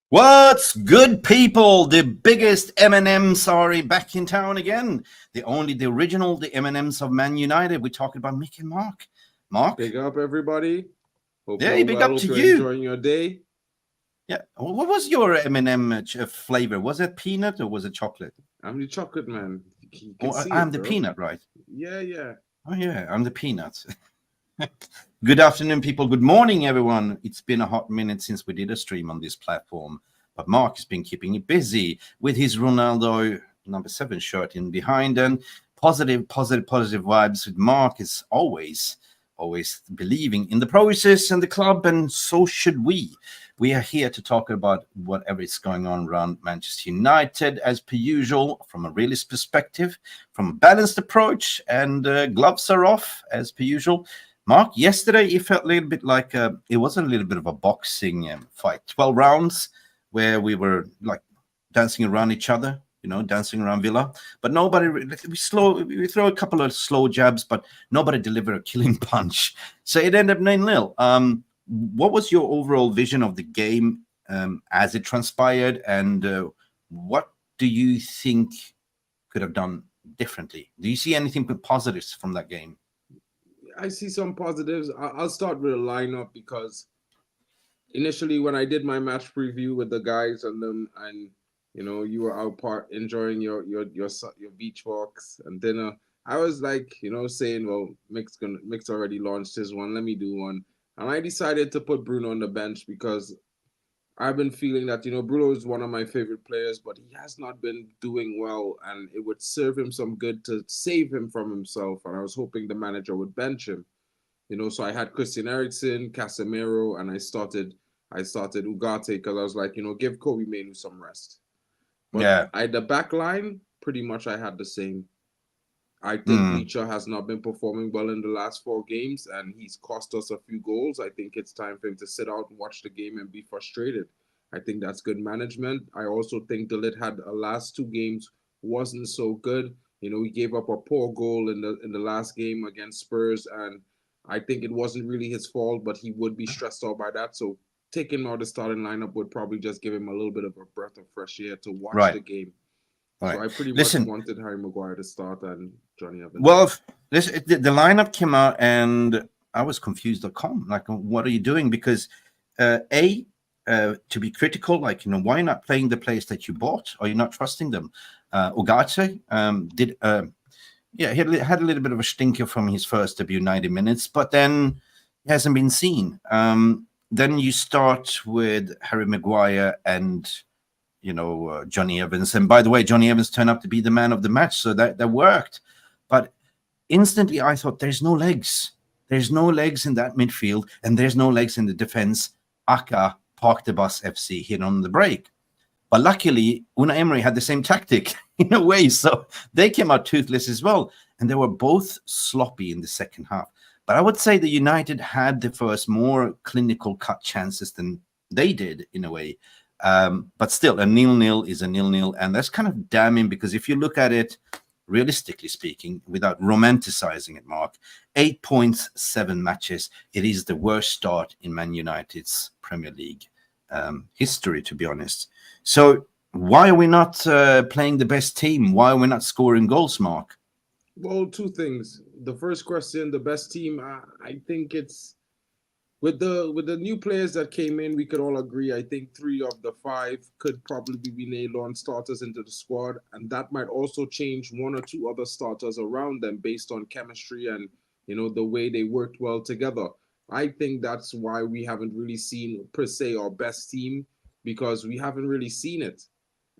What's good, people? The biggest M&Ms are back in town again. The original, the M&Ms of Man United. We're talking about Mick and Mark. Mark? Big up, everybody. Hope Yeah, you're big well. up to Hope you. you're enjoying your day. Yeah. What was your M&M flavor? Was it peanut or was it chocolate? I'm the chocolate man. You can see I'm it, the bro. peanut, right? Yeah. Oh, yeah, I'm the peanut. Good afternoon, people. Good morning, everyone. It's been a hot minute since we did a stream on this platform, but Mark has been keeping it busy with his Ronaldo number 7 shirt in behind, and positive vibes with Mark is always believing in the process and the club, and so should we. We are here to talk about whatever is going on around Manchester United, as per usual, from a realist perspective, from a balanced approach, and gloves are off, as per usual. Mark, yesterday it felt a little bit like it was a little bit of a boxing fight. 12 rounds where we were like dancing around each other, dancing around Villa. But nobody, we throw a couple of slow jabs, but nobody delivered a killing punch. So it ended up 9-0. What was your overall vision of the game as it transpired? And what do you think could have done differently? Do you see anything positives from that game? I see some positives. I'll start with a lineup because initially when I did my match preview with the guys and them, and you were out part enjoying your beach walks and dinner, I was like, saying, well, Mick's already launched his one. Let me do one. And I decided to put Bruno on the bench because I've been feeling that, Bruno is one of my favorite players, but he has not been doing well, and it would serve him some good to save him from himself. And I was hoping the manager would bench him. So I had Christian Eriksen, Casemiro, and I started Ugarte because I was like, give Kobe Mainoo some rest. But Yeah. the back line, pretty much I had the same. I think Bleacher has not been performing well in the last 4 games, and he's cost us a few goals. I think it's time for him to sit out and watch the game and be frustrated. I think that's good management. I also think De Ligt had the last 2 games wasn't so good. He gave up a poor goal in the last game against Spurs, and I think it wasn't really his fault, but he would be stressed out by that. So taking him out of the starting lineup would probably just give him a little bit of a breath of fresh air to watch the game. Right. So I pretty much wanted Harry Maguire to start and Johnny Evans. Well, the lineup came out and I was confused. Like, what are you doing? Because to be critical, like, why not playing the players that you bought? Are you not trusting them? Ugarte he had a little bit of a stinker from his first debut, 90 minutes, but then he hasn't been seen. Then you start with Harry Maguire and Johnny Evans. And by the way, Johnny Evans turned up to be the man of the match, so that worked. But instantly I thought, there's no legs. There's no legs in that midfield, and there's no legs in the defense. Aka, Park the Bus FC hit on the break. But luckily, Unai Emery had the same tactic in a way, so they came out toothless as well. And they were both sloppy in the second half. But I would say the United had the first more clinical cut chances than they did in a way. But still, a 0-0 is a 0-0, and that's kind of damning because if you look at it, realistically speaking, without romanticizing it, Mark, 8 points, 7 matches. It is the worst start in Man United's Premier League history, to be honest. So why are we not playing the best team? Why are we not scoring goals, Mark? Well, 2 things. The first question, the best team, I think it's with the new players that came in, we could all agree. I think 3 of the 5 could probably be nailed on starters into the squad, and that might also change 1 or 2 other starters around them based on chemistry and the way they worked well together. I think that's why we haven't really seen per se our best team, because we haven't really seen it.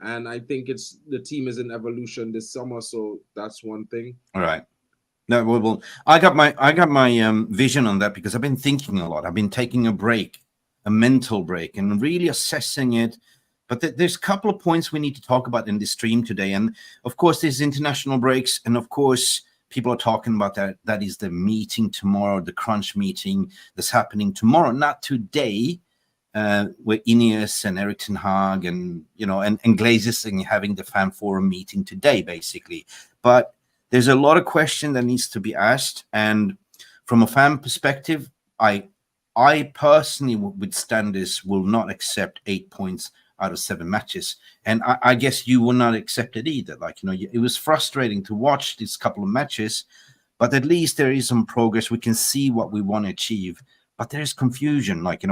And I think it's the team is in evolution this summer, so that's one thing. All right. No, well, I got my vision on that because I've been thinking a lot. I've been taking a break, a mental break, and really assessing it. But there's a couple of points we need to talk about in this stream today. And of course, there's international breaks, and of course, people are talking about that. That is the meeting tomorrow, the crunch meeting that's happening tomorrow, not today. With Ineos and Erik Ten Hag and Glazers having the fan forum meeting today, basically. But there's a lot of question that needs to be asked, and from a fan perspective, I personally, with standards, will not accept 8 points out of 7 matches. And I guess you will not accept it either. Like, it was frustrating to watch these couple of matches, but at least there is some progress. We can see what we want to achieve, but there is confusion. Like,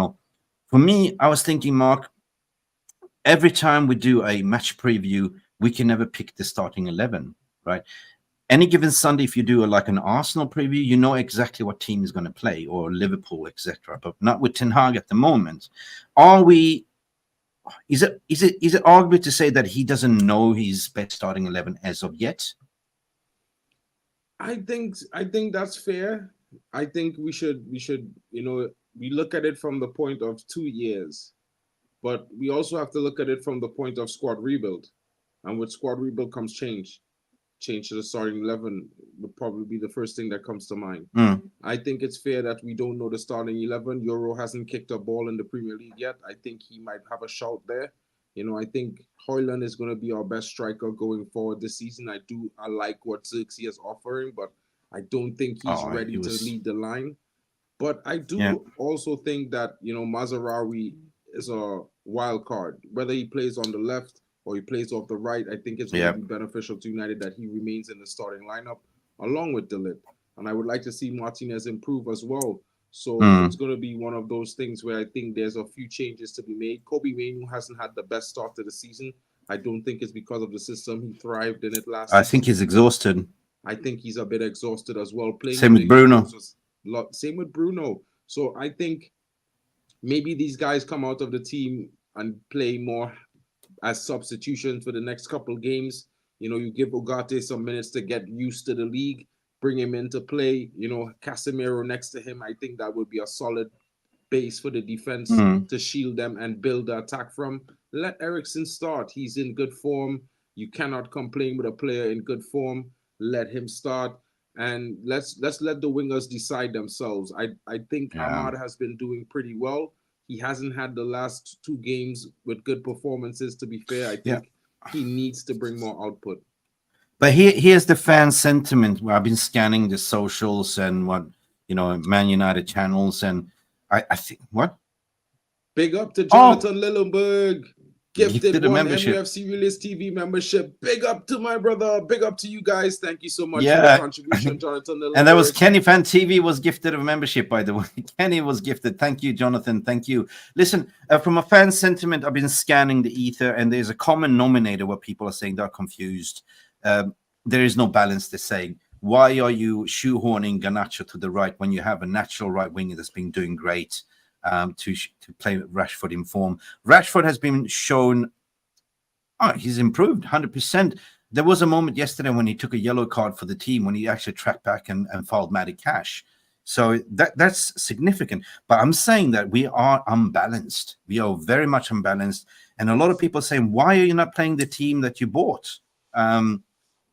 for me, I was thinking, Mark, every time we do a match preview, we can never pick the starting 11, right? Any given Sunday, if you do like an Arsenal preview, you know exactly what team is going to play, or Liverpool, etc. But not with Ten Hag at the moment. Is it arguable to say that he doesn't know his best starting 11 as of yet? I think that's fair. I think we should we look at it from the point of 2 years, but we also have to look at it from the point of squad rebuild. And with squad rebuild comes change. Change to the starting 11 would probably be the first thing that comes to mind. I think it's fair that we don't know the starting 11. Euro hasn't kicked a ball in the Premier League yet. I think he might have a shout there. I think Højlund is going to be our best striker going forward this season. I like what Xerxes is offering, but I don't think he's ready to lead the line. But I do also think that, Mazraoui is a wild card. Whether he plays on the left or he plays off the right, I think it's going to be beneficial to United that he remains in the starting lineup along with De Ligt. And I would like to see Martinez improve as well. So it's going to be one of those things where I think there's a few changes to be made. Kobe Mainoo hasn't had the best start to the season. I don't think it's because of the system. He thrived in it last season. I think he's exhausted. I think he's a bit exhausted as well. Same with Bruno. Same with Bruno. So I think maybe these guys come out of the team and play more as substitutions for the next couple games. You give Ugarte some minutes to get used to the league, bring him into play. Casemiro next to him, I think that would be a solid base for the defense to shield them and build the attack from. Let Eriksen start. He's in good form. You cannot complain with a player in good form. Let him start. And let's let the wingers decide themselves. I think Ahmad has been doing pretty well. He hasn't had the last 2 games with good performances, to be fair. I think he needs to bring more output. But here's the fan sentiment. Where I've been scanning the socials and Man United channels, and I think what? Big up to Jonathan Lillenberg. Gifted a one membership. MUFC Realist TV membership. Big up to my brother. Big up to you guys. Thank you so much for the contribution, Jonathan Lillenberg. And that was Kenny Fan TV was gifted a membership, by the way. Kenny was gifted. Thank you, Jonathan. Thank you. Listen, from a fan sentiment, I've been scanning the ether, and there's a common denominator where people are saying they're confused. There is no balance. They're saying, why are you shoehorning Garnacho to the right when you have a natural right winger that's been doing great? To play Rashford in form. Rashford has been shown, he's improved 100%. There was a moment yesterday when he took a yellow card for the team when he actually tracked back and fouled Matty Cash. So that's significant. But I'm saying that we are unbalanced. We are very much unbalanced. And a lot of people are saying, why are you not playing the team that you bought?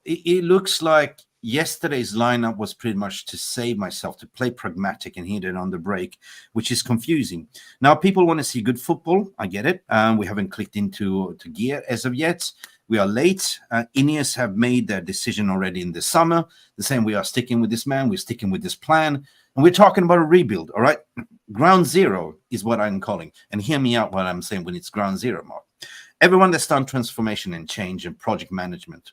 It looks like yesterday's lineup was pretty much to save myself, to play pragmatic and hit it on the break, which is confusing. Now, people want to see good football. I get it. We haven't clicked into gear as of yet. We are late. Ineos have made their decision already in the summer. They're saying we are sticking with this man. We're sticking with this plan. And we're talking about a rebuild, all right? Ground zero is what I'm calling. And hear me out what I'm saying when it's ground zero, Mark. Everyone that's done transformation and change and project management,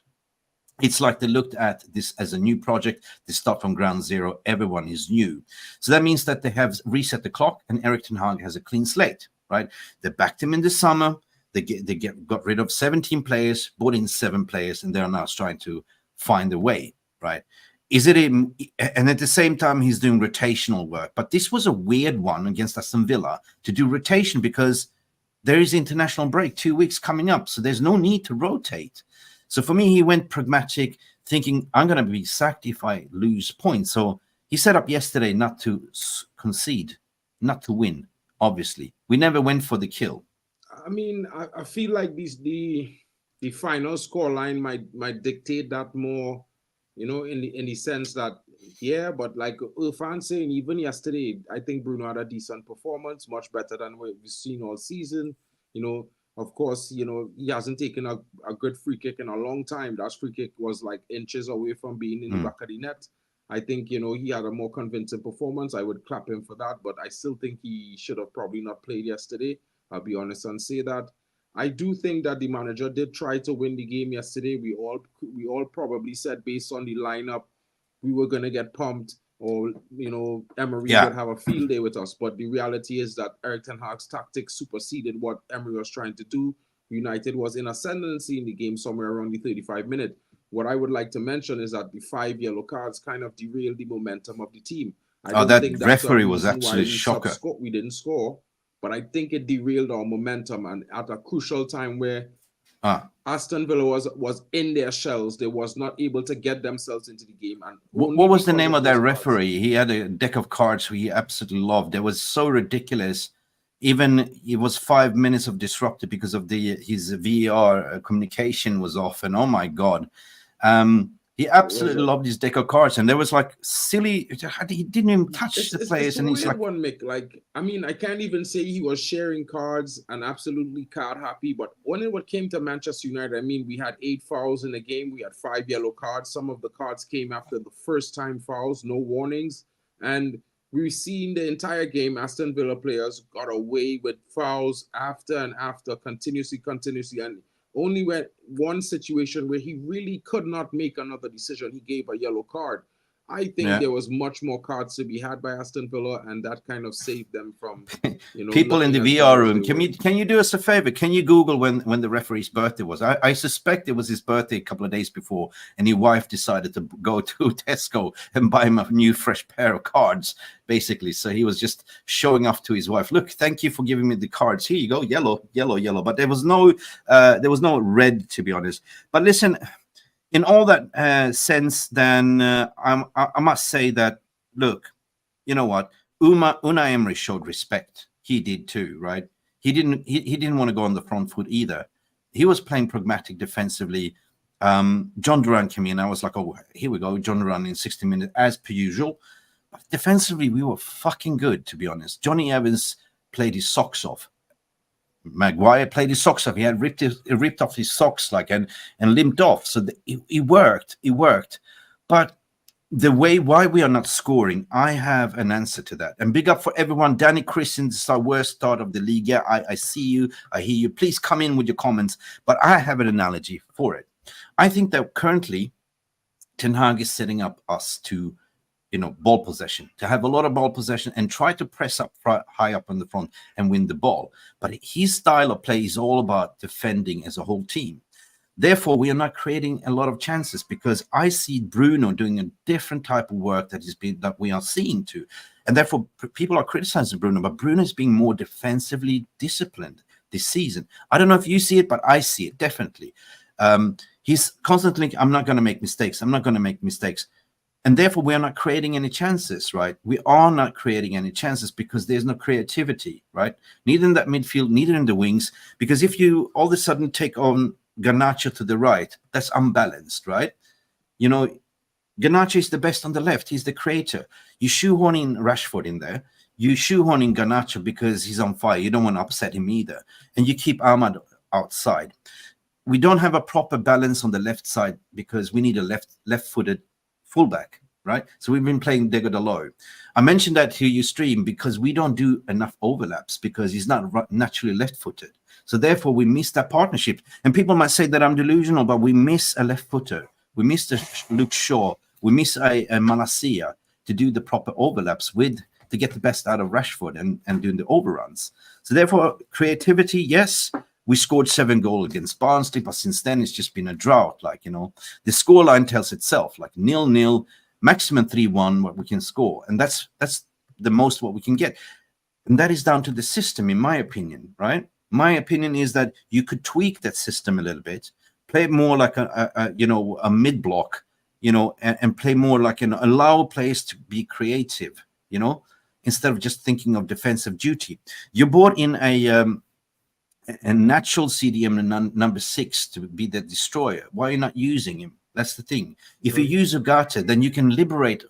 it's like they looked at this as a new project. They start from ground zero. Everyone is new. So that means that they have reset the clock, and Erik Ten Hag has a clean slate, right? They backed him in the summer. They got rid of 17 players, brought in 7 players, and they're now trying to find a way, right? And at the same time, he's doing rotational work. But this was a weird one against Aston Villa to do rotation because there is international break, 2 weeks coming up. So there's no need to rotate. So for me, he went pragmatic, thinking, I'm going to be sacked if I lose points. So he set up yesterday not to concede, not to win, obviously. We never went for the kill. I mean, I feel like the final scoreline might dictate that more, in the sense that, but like Irfan saying, even yesterday, I think Bruno had a decent performance, much better than what we've seen all season. Of course, he hasn't taken a good free kick in a long time. That free kick was like inches away from being in the back of the net. I think, he had a more convincing performance. I would clap him for that, but I still think he should have probably not played yesterday. I'll be honest and say that. I do think that the manager did try to win the game yesterday. We all probably said based on the lineup we were gonna get pumped, or Emery Yeah. would have a field day with us. But the reality is that Erik Ten Hag's tactics superseded what Emery was trying to do. United was in ascendancy in the game somewhere around the 35-minute. What I would like to mention is that the 5 yellow cards kind of derailed the momentum of the team. I Oh, don't that think that's a referee was reason why actually shocker. we didn't score, but I think it derailed our momentum, and at a crucial time where Aston Villa was in their shells, they was not able to get themselves into the game. And what was the name of that referee? He had a deck of cards who he absolutely loved. It was so ridiculous. Even it was 5 minutes of disrupted because of his VAR communication was off, and oh my god. He absolutely loved his deck of cards, and there was like silly. He didn't even touch the players, it's and he's like, one, Mick. Like, I mean, I can't even say he was sharing cards and absolutely card happy. But when it came to Manchester United, I mean, we had 8 fouls in the game. We had 5 yellow cards. Some of the cards came after the first time fouls, no warnings, and we've seen the entire game. Aston Villa players got away with fouls after and after, continuously, and only when one situation where he really could not make another decision, he gave a yellow card. I think there was much more cards to be had by Aston Villa, and that kind of saved them from, people in the VR room. Can you do us a favor? Can you Google when the referee's birthday was? I suspect it was his birthday a couple of days before, and his wife decided to go to Tesco and buy him a new fresh pair of cards, basically. So he was just showing off to his wife. Look, thank you for giving me the cards. Here you go, yellow, yellow, yellow. But there was no red, to be honest. But listen. In all that sense, then I must say that, look, you know what? Unai Emery showed respect. He did too, right? He didn't want to go on the front foot either. He was playing pragmatic defensively. John Duran came in. I was like, oh, here we go. John Duran in 60 minutes, as per usual. But defensively, we were fucking good, to be honest. Johnny Evans played his socks off. Maguire played his socks off. He had ripped off his socks and limped off. So it worked. It worked. But the why we are not scoring, I have an answer to that. And big up for everyone. Danny Christian, this is our worst start of the league. Yeah, I see you. I hear you. Please come in with your comments. But I have an analogy for it. I think that currently Ten Hag is setting up us to ball possession, to have a lot of ball possession and try to press up high up on the front and win the ball. But his style of play is all about defending as a whole team. Therefore, we are not creating a lot of chances because I see Bruno doing a different type of work that we are seeing too. And therefore, people are criticizing Bruno, but Bruno is being more defensively disciplined this season. I don't know if you see it, but I see it definitely. He's constantly, I'm not going to make mistakes. I'm not going to make mistakes. And therefore, we are not creating any chances, right? We are not creating any chances because there's no creativity, right? Neither in that midfield, neither in the wings. Because if you all of a sudden take on Garnacho to the right, that's unbalanced, right? Garnacho is the best on the left. He's the creator. You shoehorn in Rashford in there. You shoehorn in Garnacho because he's on fire. You don't want to upset him either. And you keep Ahmad outside. We don't have a proper balance on the left side because we need a left-footed fullback, right? So we've been playing Dego Dalot. I mentioned that to you stream because we don't do enough overlaps because he's not naturally left-footed. So therefore, we miss that partnership. And people might say that I'm delusional, but we miss a left-footer. We miss a Luke Shaw. We miss a Malacia to do the proper overlaps to get the best out of Rashford and doing the overruns. So therefore, creativity, yes. We scored 7 goals against Barnsley, but since then it's just been a drought. The scoreline tells itself, 0-0, maximum 3-1, what we can score, and that's the most what we can get, and that is down to the system, in my opinion. Right? My opinion is that you could tweak that system a little bit, play more like a mid block, and play more like allow players to be creative, instead of just thinking of defensive duty. You brought in a natural CDM number 6 to be the destroyer. Why are you not using him? That's the thing. If you use Ugarte, then you can liberate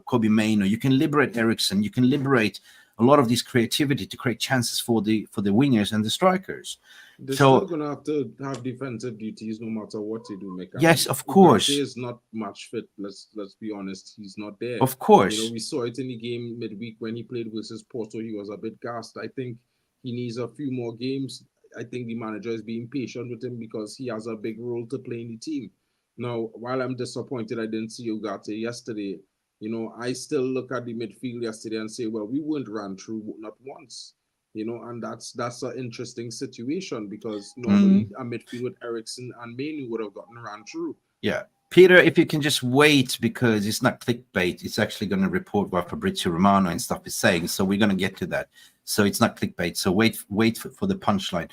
Kobe Mainoo, you can liberate Eriksson, you can liberate a lot of this creativity to create chances for the wingers and the strikers. They're still going to have defensive duties no matter what they do, Mick. Yes, of course. Ugarte is not match fit. Let's be honest. He's not there. Of course. We saw it in the game midweek when he played versus Porto. He was a bit gassed. I think he needs a few more games. I think the manager is being patient with him because he has a big role to play in the team. Now, while I'm disappointed I didn't see Ugarte yesterday, you know, I still look at the midfield yesterday and say, well, we weren't ran through not once, you know, and that's an interesting situation because normally a midfield with Eriksen and Manu would have gotten ran through. Yeah. Peter, if you can just wait, because it's not clickbait, it's actually going to report what Fabrizio Romano and stuff is saying. So we're going to get to that. So it's not clickbait. So wait for the punchline.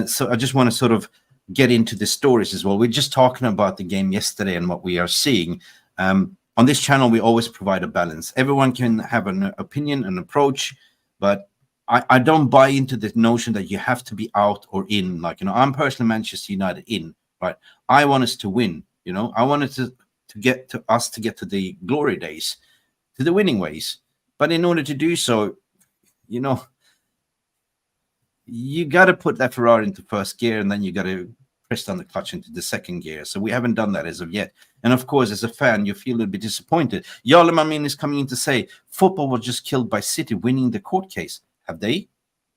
So I just want to sort of get into the stories as well. We're just talking about the game yesterday and what we are seeing. On this channel, we always provide a balance. Everyone can have an opinion, an approach, but I don't buy into the notion that you have to be out or in. Like, you know, I'm personally Manchester United in, right? I want us to win. You know, I wanted to get to the glory days, to the winning ways. But in order to do so, you know, you got to put that Ferrari into first gear, and then you got to press down the clutch into the second gear. So we haven't done that as of yet. And of course, as a fan, you feel a little bit disappointed. Jarle Mamin is coming in to say football was just killed by City winning the court case. Have they?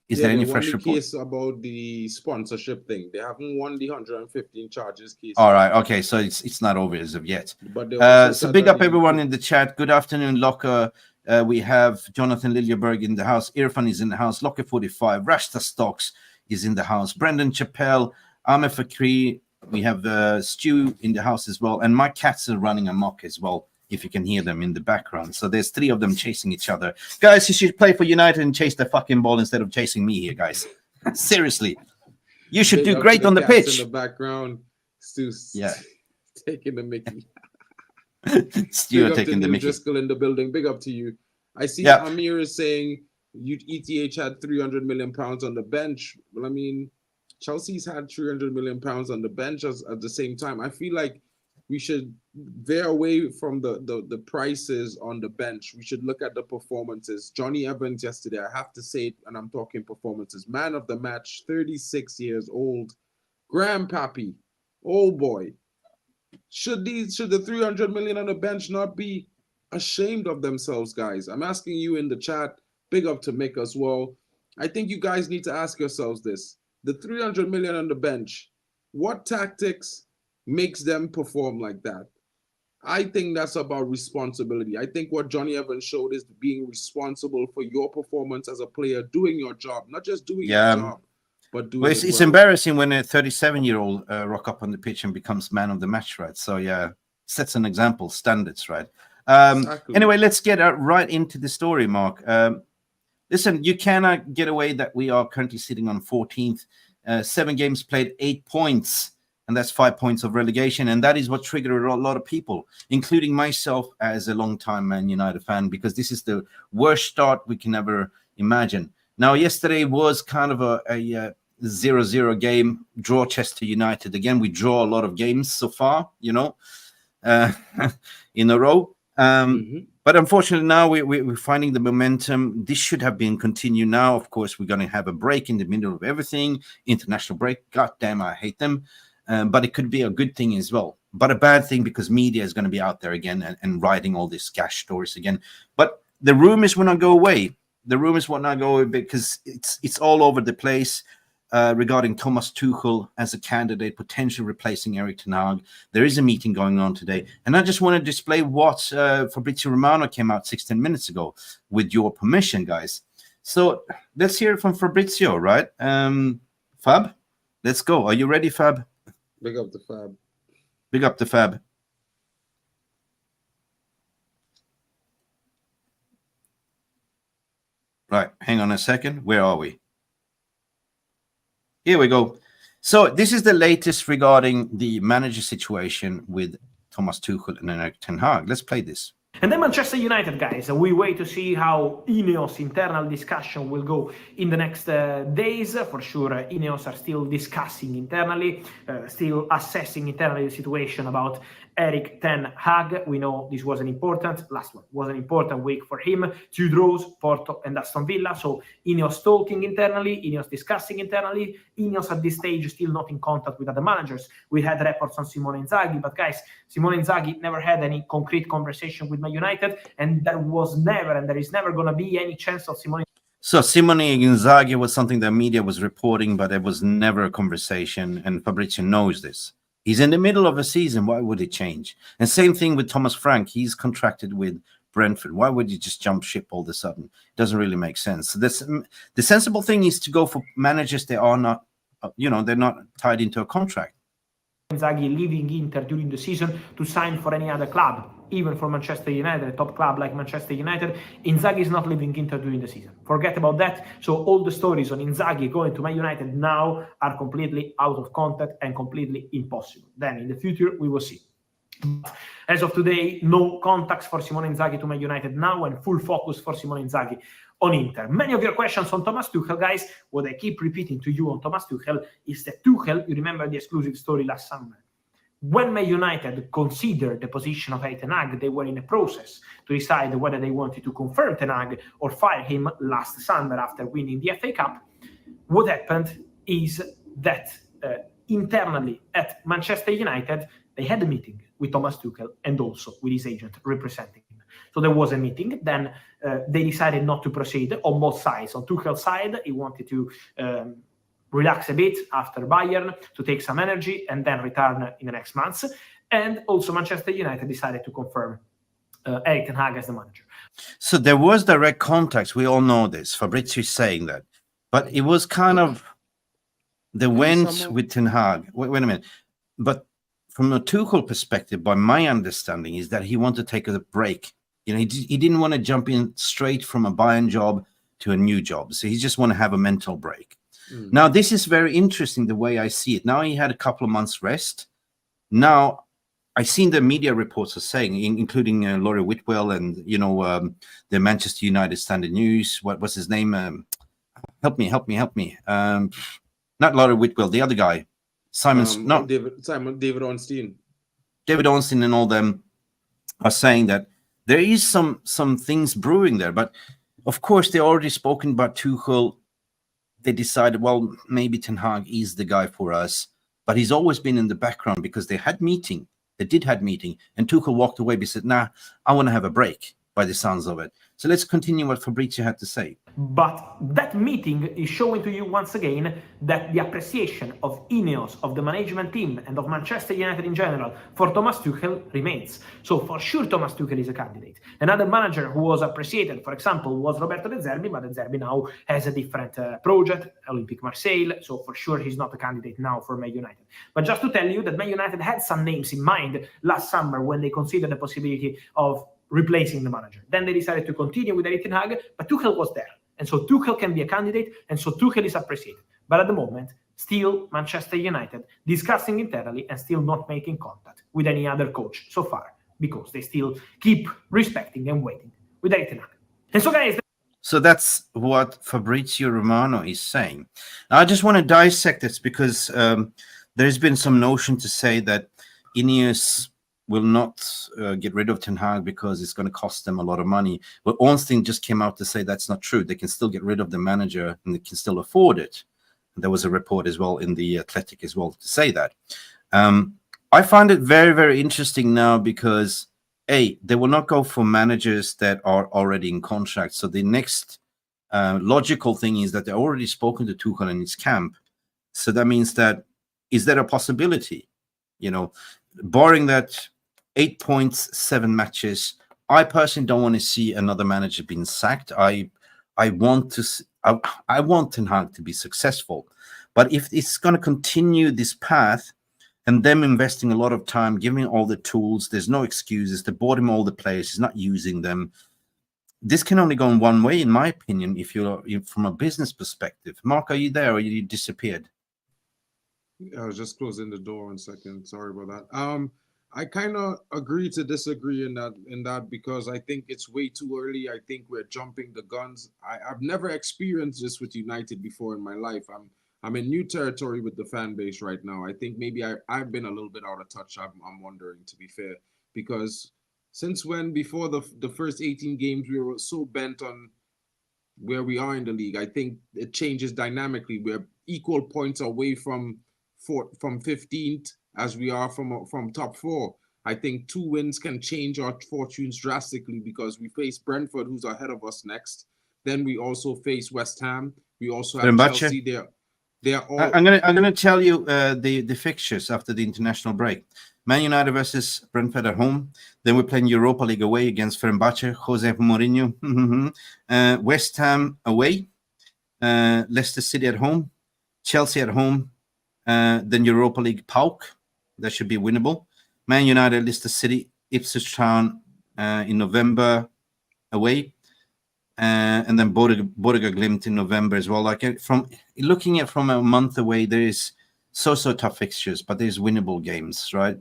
Is there any fresh report? Case about the sponsorship thing. They haven't won the 115 charges case. All right, okay, so it's not over as of yet. But so big up everyone in the chat. Good afternoon, Locker. We have Jonathan Liljeberg in the house. Irfan is in the house. Locker 45. Rasta Stocks is in the house. Brendan Chappelle. Amir Fakri. We have Stu in the house as well. And my cats are running amok as well, if you can hear them in the background. So there's 3 of them chasing each other. Guys, you should play for United and chase the fucking ball instead of chasing me here, guys. Seriously. You should do great on the pitch. In the background, Stu's taking the Mickey. Stu taking the Mickey. Driscoll in the building. Big up to you. I see Amir is saying ETH had 300 million pounds on the bench. Well, I mean, Chelsea's had 300 million pounds on the bench at the same time. I feel like we should veer away from the prices on the bench. We should look at the performances. Johnny Evans yesterday, I have to say it, and I'm talking performances. Man of the match, 36 years old. Grandpappy, old boy. Should the 300 million on the bench not be ashamed of themselves, guys? I'm asking you in the chat. Big up to Mick as well. I think you guys need to ask yourselves this. The 300 million on the bench, what tactics makes them perform like that? I think that's about responsibility. I think what Johnny Evans showed is being responsible for your performance as a player, doing your job, not just doing your job, but doing it it's embarrassing when a 37-year-old rock up on the pitch and becomes man of the match, right? So yeah, sets an example, standards, right? Exactly. Anyway, let's get right into the story, Mark. Listen, you cannot get away that we are currently sitting on 14th. 7 games played, 8 points. And that's 5 points of relegation. And that is what triggered a lot of people, including myself as a long-time Man United fan, because this is the worst start we can ever imagine. Now, yesterday was kind of a 0-0 game, draw Chester United. Again, we draw a lot of games so far, you know, in a row. But unfortunately, now we're finding the momentum. This should have been continued now. Of course, we're going to have a break in the middle of everything. International break. God damn, I hate them. But it could be a good thing as well. But a bad thing because media is going to be out there again and writing all these gash stories again. But the rumors will not go away. The rumors will not go away because it's all over the place regarding Thomas Tuchel as a candidate, potentially replacing Erik Ten Hag. There is a meeting going on today. And I just want to display what Fabrizio Romano came out 16 minutes ago, with your permission, guys. So let's hear it from Fabrizio, right? Fab, let's go. Are you ready, Fab? Big up the Fab. Big up the Fab. Right, hang on a second. Where are we? Here we go. So this is the latest regarding the manager situation with Thomas Tuchel and Erik Ten Hag. Let's play this. And then Manchester United, guys, we wait to see how Ineos internal discussion will go in the next days. For sure, Ineos are still discussing internally, still assessing internally the situation about Erik Ten Hag. We know this was an important, last one was an important week for him. 2 draws, Porto and Aston Villa. So Ineos talking internally, Ineos discussing internally. Ineos at this stage still not in contact with other managers. We had reports on Simone Inzaghi, but guys, Simone Inzaghi never had any concrete conversation with Man United, and there was never, and there is never going to be any chance of Simone. So Simone Inzaghi was something that media was reporting, but it was never a conversation, and Fabrizio knows this. He's in the middle of a season. Why would it change? And same thing with Thomas Frank. He's contracted with Brentford. Why would you just jump ship all of a sudden? It doesn't really make sense. So the sensible thing is to go for managers that are not, they're not tied into a contract. Inzaghi leaving Inter during the season to sign for any other club, even for Manchester United, a top club like Manchester United. Inzaghi is not leaving Inter during the season. Forget about that. So all the stories on Inzaghi going to Man United now are completely out of context and completely impossible. Then in the future, we will see. But as of today, no contacts for Simone Inzaghi to Man United now, and full focus for Simone Inzaghi on Inter. Many of your questions on Thomas Tuchel, guys. What I keep repeating to you on Thomas Tuchel is that Tuchel, you remember the exclusive story last summer. When Man United considered the position of Ten Hag, they were in a process to decide whether they wanted to confirm Ten Hag or fire him last summer after winning the FA Cup. What happened is that internally at Manchester United, they had a meeting with Thomas Tuchel and also with his agent representing him. So there was a meeting. Then they decided not to proceed on both sides. On Tuchel's side, he wanted to relax a bit after Bayern to take some energy and then return in the next months. And also Manchester United decided to confirm Erik Ten Hag as the manager. So there was direct contact. We all know this. Fabrizio is saying that. But it was kind of, they went with Ten Hag. Wait a minute. But from a Tuchel perspective, by my understanding, is that he wanted to take a break. He didn't want to jump in straight from a Bayern job to a new job. So he just want to have a mental break. Now, this is very interesting the way I see it. Now he had a couple of months rest. Now, I've seen the media reports are saying, including Laurie Whitwell and, the Manchester United Standard News. What was his name? Help me. Not Laurie Whitwell, the other guy. David Ornstein. David Ornstein and all them are saying that there is some things brewing there. But, of course, they already spoken about Tuchel. They decided, well, maybe Ten Hag is the guy for us. But he's always been in the background because they had meeting. They did have meeting. And Tuchel walked away and said, nah, I want to have a break, by the sounds of it. So let's continue what Fabrizio had to say. But that meeting is showing to you once again that the appreciation of Ineos, of the management team, and of Manchester United in general for Thomas Tuchel remains. So for sure, Thomas Tuchel is a candidate. Another manager who was appreciated, for example, was Roberto De Zerbi, but De Zerbi now has a different project, Olympique Marseille. So for sure, he's not a candidate now for Man United. But just to tell you that Man United had some names in mind last summer when they considered the possibility of replacing the manager. Then they decided to continue with Erik Ten Hag, but Tuchel was there. And so Tuchel can be a candidate, and so Tuchel is appreciated. But at the moment, still Manchester United discussing internally and still not making contact with any other coach so far, because they still keep respecting and waiting with Erik Ten Hag. And so, guys... So that's what Fabrizio Romano is saying. Now, I just want to dissect this because there's been some notion to say that Ineos will not get rid of Ten Hag because it's going to cost them a lot of money. But Ornstein just came out to say that's not true. They can still get rid of the manager and they can still afford it. And there was a report as well in the Athletic as well to say that. I find it very, very interesting now because, A, they will not go for managers that are already in contract. So the next logical thing is that they're already spoken to Tuchel in his camp. So that means that, is there a possibility? Barring that 8 points, 7 matches, I personally don't want to see another manager being sacked. I want Ten Hag to be successful. But if it's going to continue this path and them investing a lot of time, giving all the tools, there's no excuses. They bought him all the players. He's not using them. This can only go in one way, in my opinion, if you're from a business perspective. Mark, are you there or you disappeared? I was just closing the door 1 second. Sorry about that. I kind of agree to disagree in that because I think it's way too early. I think we're jumping the guns. I've never experienced this with United before in my life. I'm in new territory with the fan base right now. I think maybe I've been a little bit out of touch. I'm wondering, to be fair, because since when, before the first 18 games, we were so bent on where we are in the league. I think it changes dynamically. We're equal points away from 15th as we are from top 4. I think 2 wins can change our fortunes drastically because we face Brentford, who's ahead of us next. Then we also face West Ham. We also have Fenerbahce. Chelsea there. They are all. I'm gonna tell you the fixtures after the international break. Man United versus Brentford at home. Then we're playing Europa League away against Fenerbahce, Jose Mourinho. West Ham away. Leicester City at home. Chelsea at home. Then Europa League PAOK. That should be winnable. Man United, Leicester City, Ipswich Town in November away. And then Borussia Glimt in November as well. Like from looking at from a month away, there is so tough fixtures, but there's winnable games, right?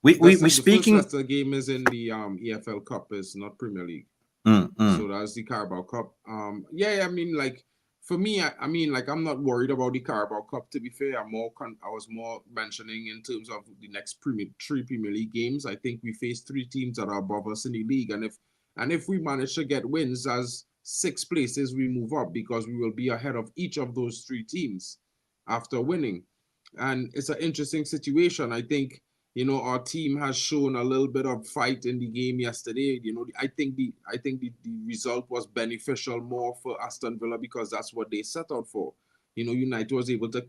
We're speaking. The first game is in the EFL Cup, is not Premier League. So that's the Carabao Cup. I mean, like for me, I mean, like I'm not worried about the Carabao Cup. To be fair, I was more mentioning in terms of the next three Premier League games. I think we face 3 teams that are above us in the league, and if we manage to get wins as 6 places, we move up because we will be ahead of each of those 3 teams after winning. And it's an interesting situation. I think, you know, our team has shown a little bit of fight in the game yesterday. You know, I think the result was beneficial more for Aston Villa because that's what they set out for. You know, United was able to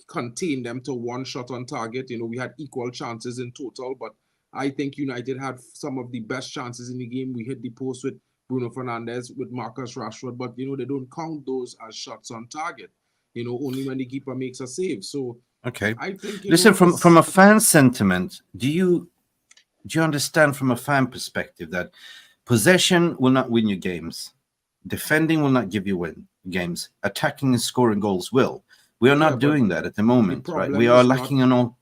contain them to 1 shot on target. You know, we had equal chances in total, but I think United had some of the best chances in the game. We hit the post with Bruno Fernandes, with Marcus Rashford, but, you know, they don't count those as shots on target, you know, only when the keeper makes a save. So, okay. I think, listen, from a fan sentiment, do you understand from a fan perspective that possession will not win you games, defending will not give you games, attacking and scoring goals will? We are not doing that at the moment, right? We are lacking on all.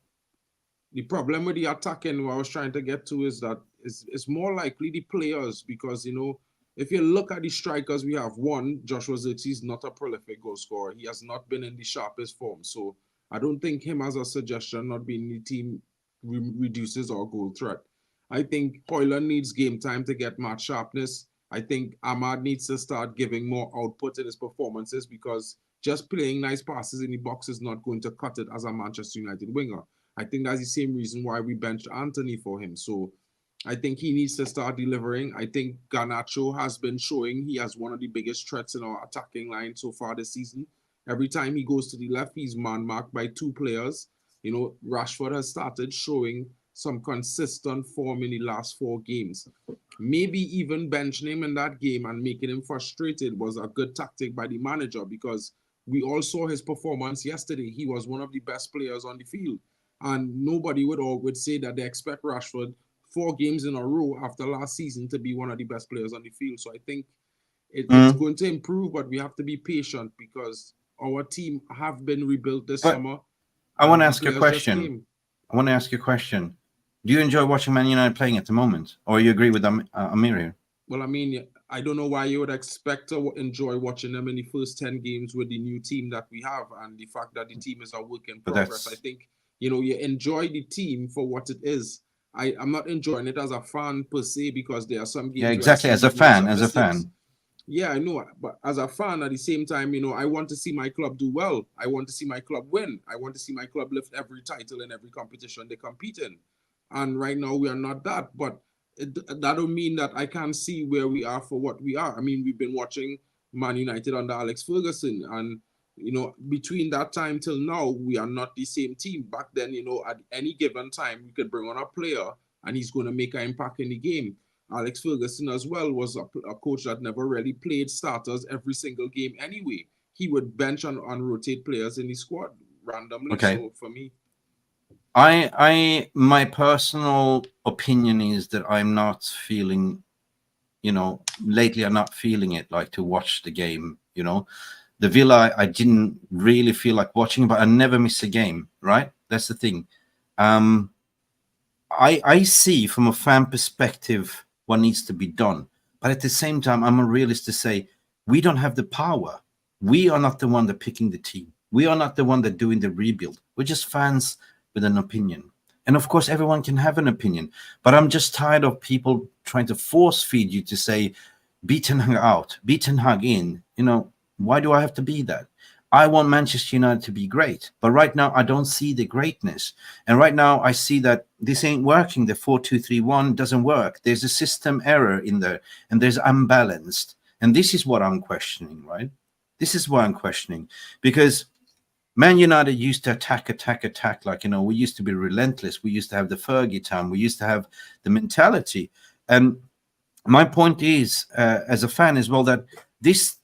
The problem with the attacking, what I was trying to get to, is that it's more likely the players, because, you know, if you look at the strikers we have, one, Joshua Zirkzee is not a prolific goal scorer. He has not been in the sharpest form. So I don't think him as a suggestion not being in the team reduces our goal threat. I think Højlund needs game time to get match sharpness. I think Ahmad needs to start giving more output in his performances, because just playing nice passes in the box is not going to cut it as a Manchester United winger. I think that's the same reason why we benched Anthony for him. So I think he needs to start delivering. I think Garnacho has been showing he has one of the biggest threats in our attacking line so far this season. Every time he goes to the left, he's man-marked by 2 players. You know, Rashford has started showing some consistent form in the last 4 games. Maybe even benching him in that game and making him frustrated was a good tactic by the manager, because we all saw his performance yesterday. He was one of the best players on the field. And nobody would say that they expect Rashford 4 games in a row after last season to be one of the best players on the field. So I think it's going to improve, but we have to be patient because our team have been rebuilt this summer. I want to ask you a question. Do you enjoy watching Man United playing at the moment, or you agree with Amir here? Well, I mean, I don't know why you would expect to enjoy watching them in the first 10 games with the new team that we have and the fact that the team is a work in progress. I think, you know, you enjoy the team for what it is. I'm not enjoying it as a fan per se, because there are some games. Yeah, exactly. As a fan. Yeah, I know. But as a fan, at the same time, you know, I want to see my club do well. I want to see my club win. I want to see my club lift every title in every competition they compete in. And right now we are not that. But that don't mean that I can't see where we are for what we are. I mean, we've been watching Man United under Alex Ferguson, and you know, between that time till now, we are not the same team. Back then, you know, at any given time, we could bring on a player and he's going to make an impact in the game. Alex Ferguson as well was a coach that never really played starters every single game anyway. He would bench and rotate players in the squad randomly. Okay. So for me, my personal opinion is that I'm not feeling, you know, lately I'm not feeling it like to watch the game, you know. The Villa, I didn't really feel like watching, but I never miss a game, right? That's the thing. I see from a fan perspective what needs to be done. But at the same time, I'm a realist to say we don't have the power. We are not the one that picking the team. We are not the one that doing the rebuild. We're just fans with an opinion. And of course, everyone can have an opinion. But I'm just tired of people trying to force feed you to say, beat Ten Hag out, beat Ten Hag in, you know. Why do I have to be that? I want Manchester United to be great, but right now I don't see the greatness. And right now I see that this ain't working. The 4-2-3-1 doesn't work. There's a system error in there, and there's unbalanced. And this is what I'm questioning, right? This is what I'm questioning, because Man United used to attack. Like, we used to be relentless. We used to have the Fergie time. We used to have the mentality. And my point is, as a fan as well, that this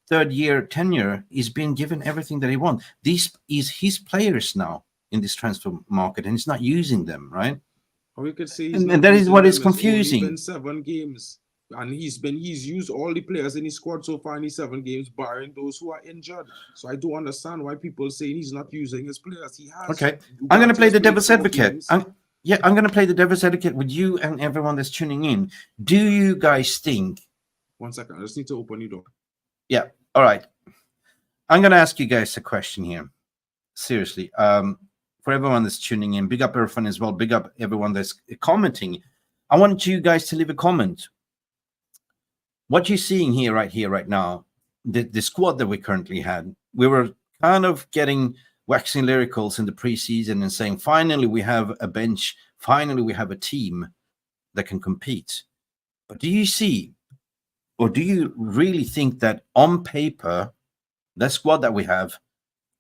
third-year tenure is being given everything that he wants. This is his players now in this transfer market, and he's not using them, right? Or we could say And that is what is confusing. It's only been 7 games, and he's used all the players in his squad so far in these 7 games, barring those who are injured. So I do understand why people say he's not using his players. He has. Okay, I'm going to play the devil's advocate. I'm going to play the devil's advocate with you and everyone that's tuning in. Do you guys think? 1 second, I just need to open the door. Yeah. All right. I'm going to ask you guys a question here. Seriously. For everyone that's tuning in, big up everyone as well. Big up everyone that's commenting. I want you guys to leave a comment. What you're seeing here, right now, the squad that we currently had, we were kind of waxing lyricals in the preseason and saying, finally, we have a bench. Finally, we have a team that can compete. But do you see, or do you really think that on paper, the squad that we have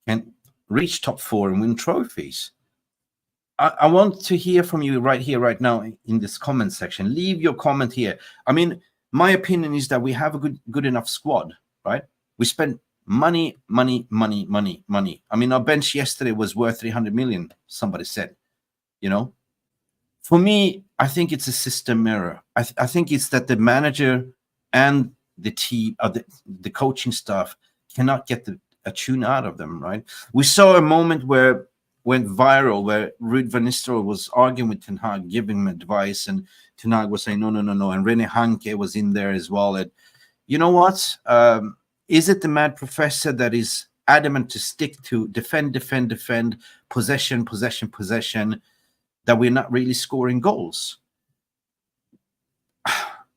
can reach top 4 and win trophies? I want to hear from you right here, right now in this comment section. Leave your comment here. I mean, my opinion is that we have a good enough squad, right? We spent money. I mean, our bench yesterday was worth 300 million, somebody said, For me, I think it's a system error. I think it's that the manager and the team, the coaching staff cannot get a tune out of them, right? We saw a moment where went viral where Ruud van Nistelrooy was arguing with Ten Hag, giving him advice, and Ten Hag was saying, no. And Rene Hanke was in there as well. And you know what? Is it the mad professor that is adamant to stick to defend, possession, that we're not really scoring goals?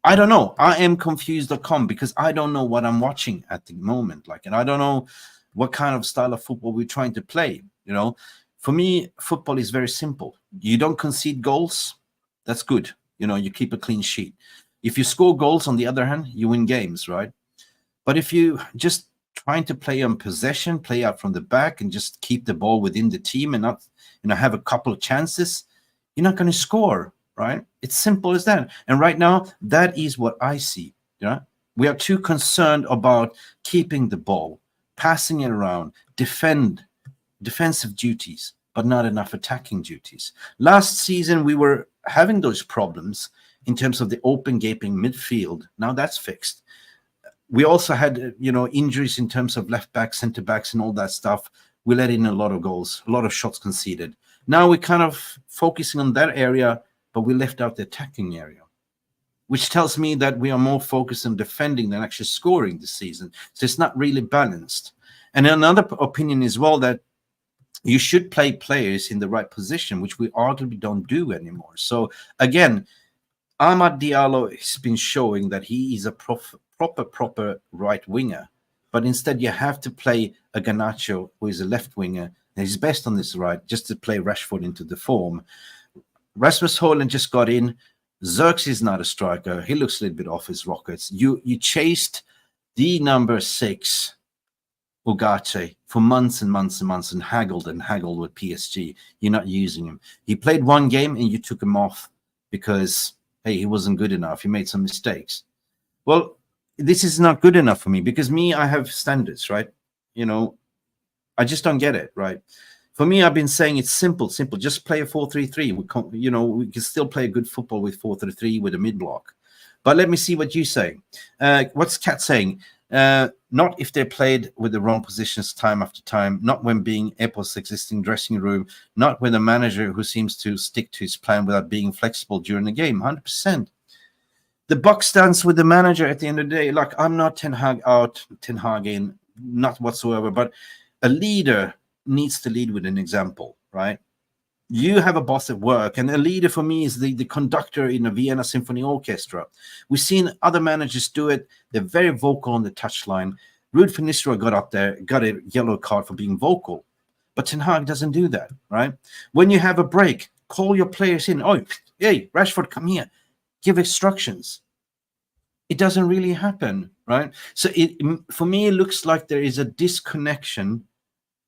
I don't know. I am confused.com because I don't know what I'm watching at the moment. And I don't know what kind of style of football we're trying to play. For me, football is very simple. You don't concede goals. That's good. You keep a clean sheet. If you score goals, on the other hand, you win games, right? But if you just trying to play on possession, play out from the back and just keep the ball within the team and not, have a couple of chances, you're not going to score, right? It's simple as that. And right now, that is what I see. We are too concerned about keeping the ball, passing it around, defensive duties, but not enough attacking duties. Last season, we were having those problems in terms of the open gaping midfield. Now that's fixed. We also had, injuries in terms of left backs, center backs, and all that stuff. We let in a lot of goals, a lot of shots conceded. Now we're kind of focusing on that area, but we left out the attacking area, which tells me that we are more focused on defending than actually scoring this season. So it's not really balanced. And another opinion as well that you should play players in the right position, which we arguably don't do anymore. So again, Amad Diallo has been showing that he is a proper right winger, but instead you have to play a Garnacho who is a left winger and he's best on this right, just to play Rashford into the form. Rasmus Højlund just got in. Zirkzee is not a striker. He looks a little bit off his rockets. You chased the number 6 Ugarte for months and haggled with PSG. You're not using him. He played one game and you took him off because, hey, he wasn't good enough. He made some mistakes. Well, this is not good enough for me because I have standards, right? I just don't get it, right? For me, I've been saying it's simple. Just play a 4-3-3. We can still play a good football with 4-3-3 with a mid-block. But let me see what you say. What's Kat saying? Not if they're played with the wrong positions time after time, not when being Epos' existing dressing room, not with a manager who seems to stick to his plan without being flexible during the game. 100%. The buck stands with the manager at the end of the day. Like, I'm not Ten Hag out, Ten Hag in, not whatsoever, but a leader needs to lead with an example, right? You have a boss at work, and a leader for me is the conductor in a Vienna Symphony Orchestra. We've seen other managers do it. They're very vocal on the touchline. Ruud van Nistelrooy got up there, got a yellow card for being vocal. But Ten Hag doesn't do that, right? When you have a break, call your players in. Oh, hey, Rashford, come here. Give instructions. it doesn't really happen, right? So for me, it looks like there is a disconnection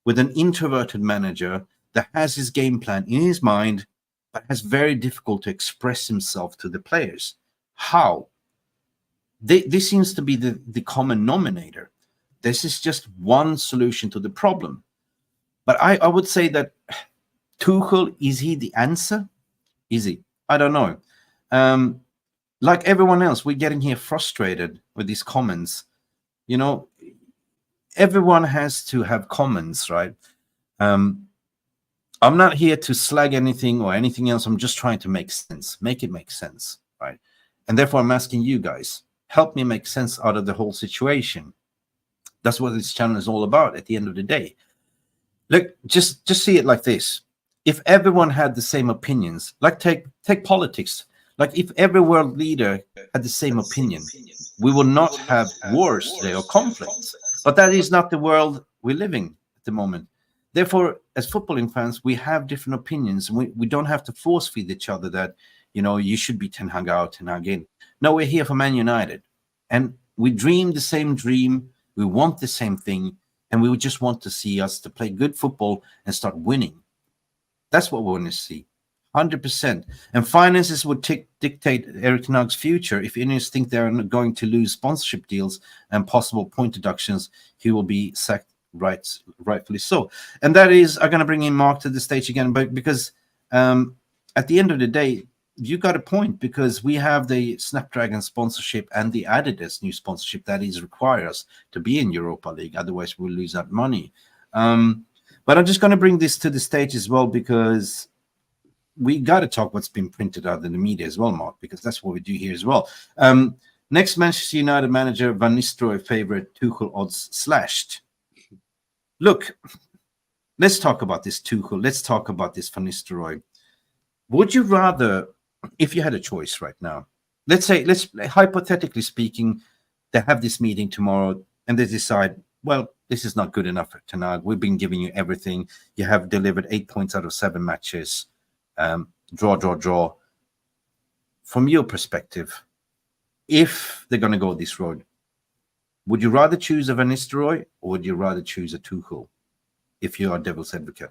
with an introverted manager that has his game plan in his mind, but has very difficult to express himself to the players. How? This seems to be the common nominator. This is just one solution to the problem. But I would say that Tuchel, is he the answer? Is he? I don't know. Like everyone else, we're getting here frustrated with these comments. You know, everyone has to have comments, right? I'm not here to slag anything or anything else. I'm just trying to make sense, make it make sense, right? And therefore, I'm asking you guys, help me make sense out of the whole situation. That's what this channel is all about at the end of the day. Look, just see it like this. If everyone had the same opinions, like take politics, like if every world leader had the same opinion, we will not have wars today or conflicts. But that is not the world we're living at the moment. Therefore, as footballing fans, we have different opinions. And we don't have to force feed each other that, you know, you should be Ten Hag out, Ten Hag in. No, we're here for Man United. And we dream the same dream. We want the same thing. And we would just want to see us to play good football and start winning. That's what we want to see. 100%. And finances would dictate Erik Ten Hag's future. If Ineos think they're going to lose sponsorship deals and possible point deductions, he will be sacked, rightfully so. And that is, I'm going to bring in Mark to the stage again, but because at the end of the day, you got a point, because we have the Snapdragon sponsorship and the Adidas new sponsorship that is require us to be in Europa League. Otherwise, we'll lose that money. But I'm just going to bring this to the stage as well, because we got to talk what's been printed out in the media as well, Mark, because that's what we do here as well. Next Manchester United manager Van Nistelrooy favorite, Tuchel odds slashed. Look, let's talk about this Tuchel. Let's talk about this Van Nistelrooy. Would you rather, if you had a choice right now, let's hypothetically speaking, they have this meeting tomorrow and they decide, well, this is not good enough for Ten Hag. We've been giving you everything. You have delivered 8 points out of 7 matches. Draw. From your perspective, if they're going to go this road, would you rather choose a Van Nistelrooy or would you rather choose a Tuchel if you are devil's advocate?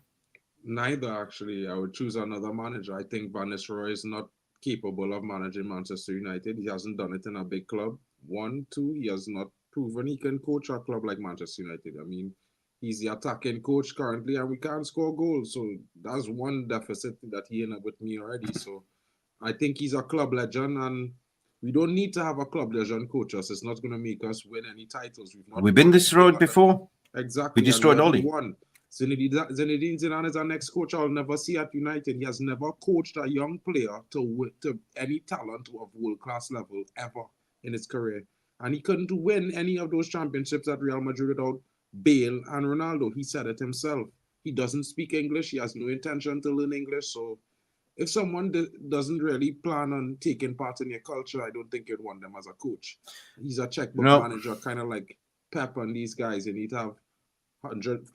Neither, actually. I would choose another manager. I think Van Nistelrooy is not capable of managing Manchester United. He hasn't done it in a big club. 1, 2, he has not proven he can coach a club like Manchester United. I mean, he's the attacking coach currently, and we can't score goals. So that's one deficit that he ended with me already. So I think he's a club legend, and we don't need to have a club legend coach us. It's not going to make us win any titles. We've been this road before. Exactly. We destroyed Oli. Zinedine Zidane is our next coach I'll never see at United. He has never coached a young player to any talent of world-class level ever in his career. And he couldn't win any of those championships at Real Madrid without Bale and Ronaldo. He said it himself. He doesn't speak English. He has no intention to learn English. So if someone doesn't really plan on taking part in your culture, I don't think you'd want them as a coach. He's a checkbook manager, kind of like Pep and these guys. You need to have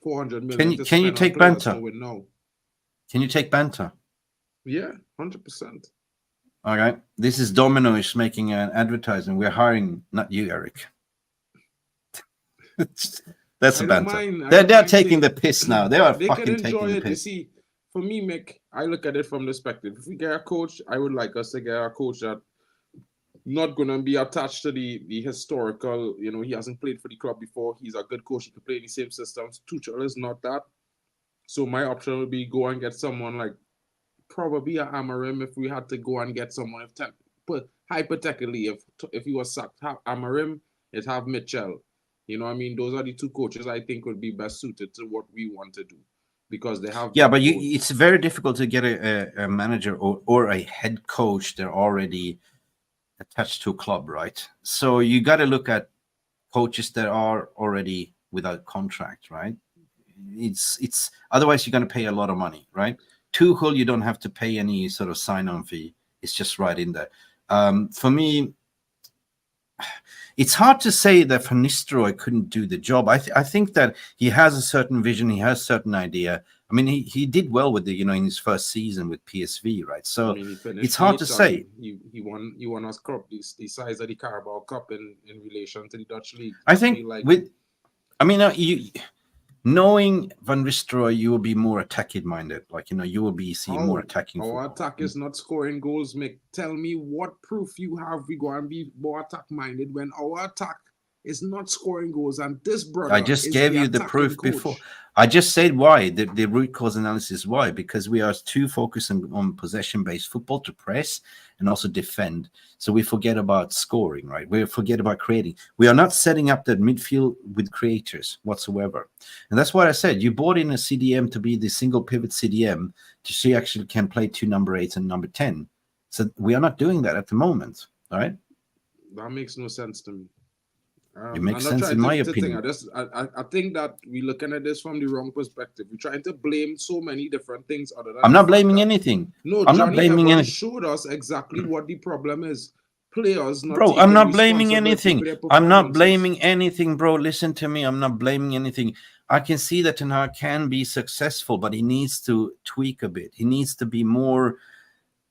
400 million. Can you take banter? No. Can you take banter? Yeah, 100%. All right. This is Domino's making an advertising. We're hiring, not you, Erik. That's a banter. They're taking the piss now. They fucking taking the piss. You see, for me, Mick, I look at it from the perspective. If we get a coach, I would like us to get a coach that not going to be attached to the historical, you know, he hasn't played for the club before. He's a good coach. He can play in the same systems. Tuchel is not that. So my option would be go and get someone like probably a Amorim if we had to go and get someone. But hypothetically, if he was sacked, have Amorim, it'd have Mitchell. You know what I mean? Those are the two coaches I think would be best suited to what we want to do. Because they have... Yeah, but it's very difficult to get a manager or a head coach. They're already attached to a club, right? So you got to look at coaches that are already without contract, right? It's otherwise you're going to pay a lot of money, right? Tuchel, you don't have to pay any sort of sign-on fee. It's just right in there. For me, it's hard to say that Van Nistelrooy couldn't do the job. I think that he has a certain vision, he has a certain idea. I mean, he did well with the, you know, in his first season with PSV, right? So I mean, he finished it's hard to say. He won us cup, the size of the Carabao Cup in relation to the Dutch league. I think feel like you knowing Van Nistelrooy, you will be more attacking minded. Like, you know, you will be seeing more attacking. Our attack is not scoring goals, Mick. Tell me what proof you have we go and be more attack minded when our attack is not scoring goals, and this brother. I just gave you the proof before. I just said why, the root cause analysis. Why? Because we are too focused on possession-based football to press and also defend. So we forget about scoring, right? We forget about creating. We are not setting up that midfield with creators whatsoever. And that's what I said. You bought in a CDM to be the single pivot CDM to see actually can play 2 number 8s and number 10. So we are not doing that at the moment, all right? That makes no sense to me. It makes sense in my opinion. I think that we're looking at this from the wrong perspective. We're trying to blame so many different things other than. I'm not blaming anything. No, I'm Johnny not blaming anything. showed us exactly what the problem is. Players not. Bro, I'm not blaming anything. I'm not blaming anything, bro. Listen to me. I'm not blaming anything. I can see that Ten Hag can be successful, but he needs to tweak a bit. He needs to be more,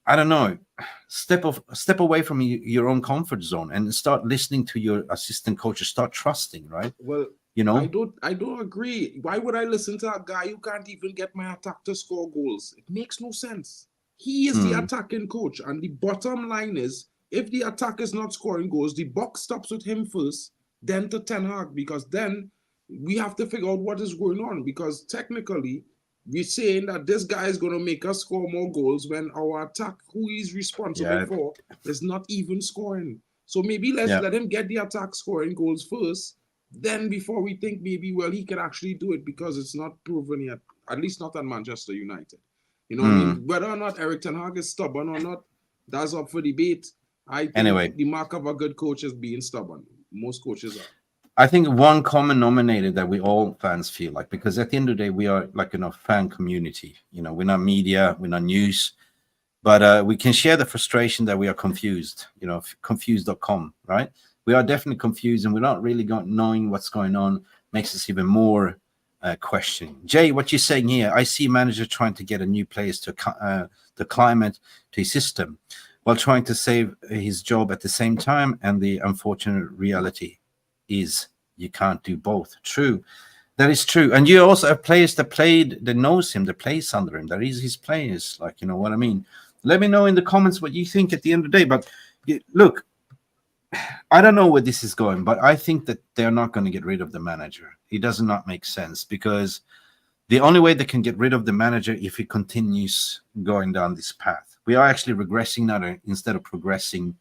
I don't know, step away from your own comfort zone and start listening to your assistant coaches. Start trusting, right? Well, you know, I don't agree. Why would I listen to a guy who can't even get my attack to score goals? It makes no sense. He is the attacking coach, and the bottom line is, if the attack is not scoring goals, the buck stops with him first, then to Ten Hag, because then we have to figure out what is going on, because technically we're saying that this guy is going to make us score more goals when our attack, who he's responsible for, is not even scoring. So maybe let's let him get the attack scoring goals first, then before we think maybe, well, he can actually do it, because it's not proven yet, at least not at Manchester United. You know what I mean? Whether or not Erik Ten Hag is stubborn or not, that's up for debate. I think the mark of a good coach is being stubborn. Most coaches are. I think one common denominator that we all fans feel like, because at the end of the day, we are like in a fan community. You know, we're not media, we're not news, but we can share the frustration that we are confused, you know, confused.com, right? We are definitely confused, and we're not really knowing what's going on. Makes us even more questioning. Jay, what you're saying here, I see manager trying to get a new players to the climate to his system while trying to save his job at the same time. And the unfortunate reality is you can't do both. True. That is true. And you also have players that knows him, that plays under him. That is his players. Like, you know what I mean? Let me know in the comments what you think at the end of the day. But look, I don't know where this is going, but I think that they're not going to get rid of the manager. It does not make sense, because the only way they can get rid of the manager if he continues going down this path. We are actually regressing now instead of progressing,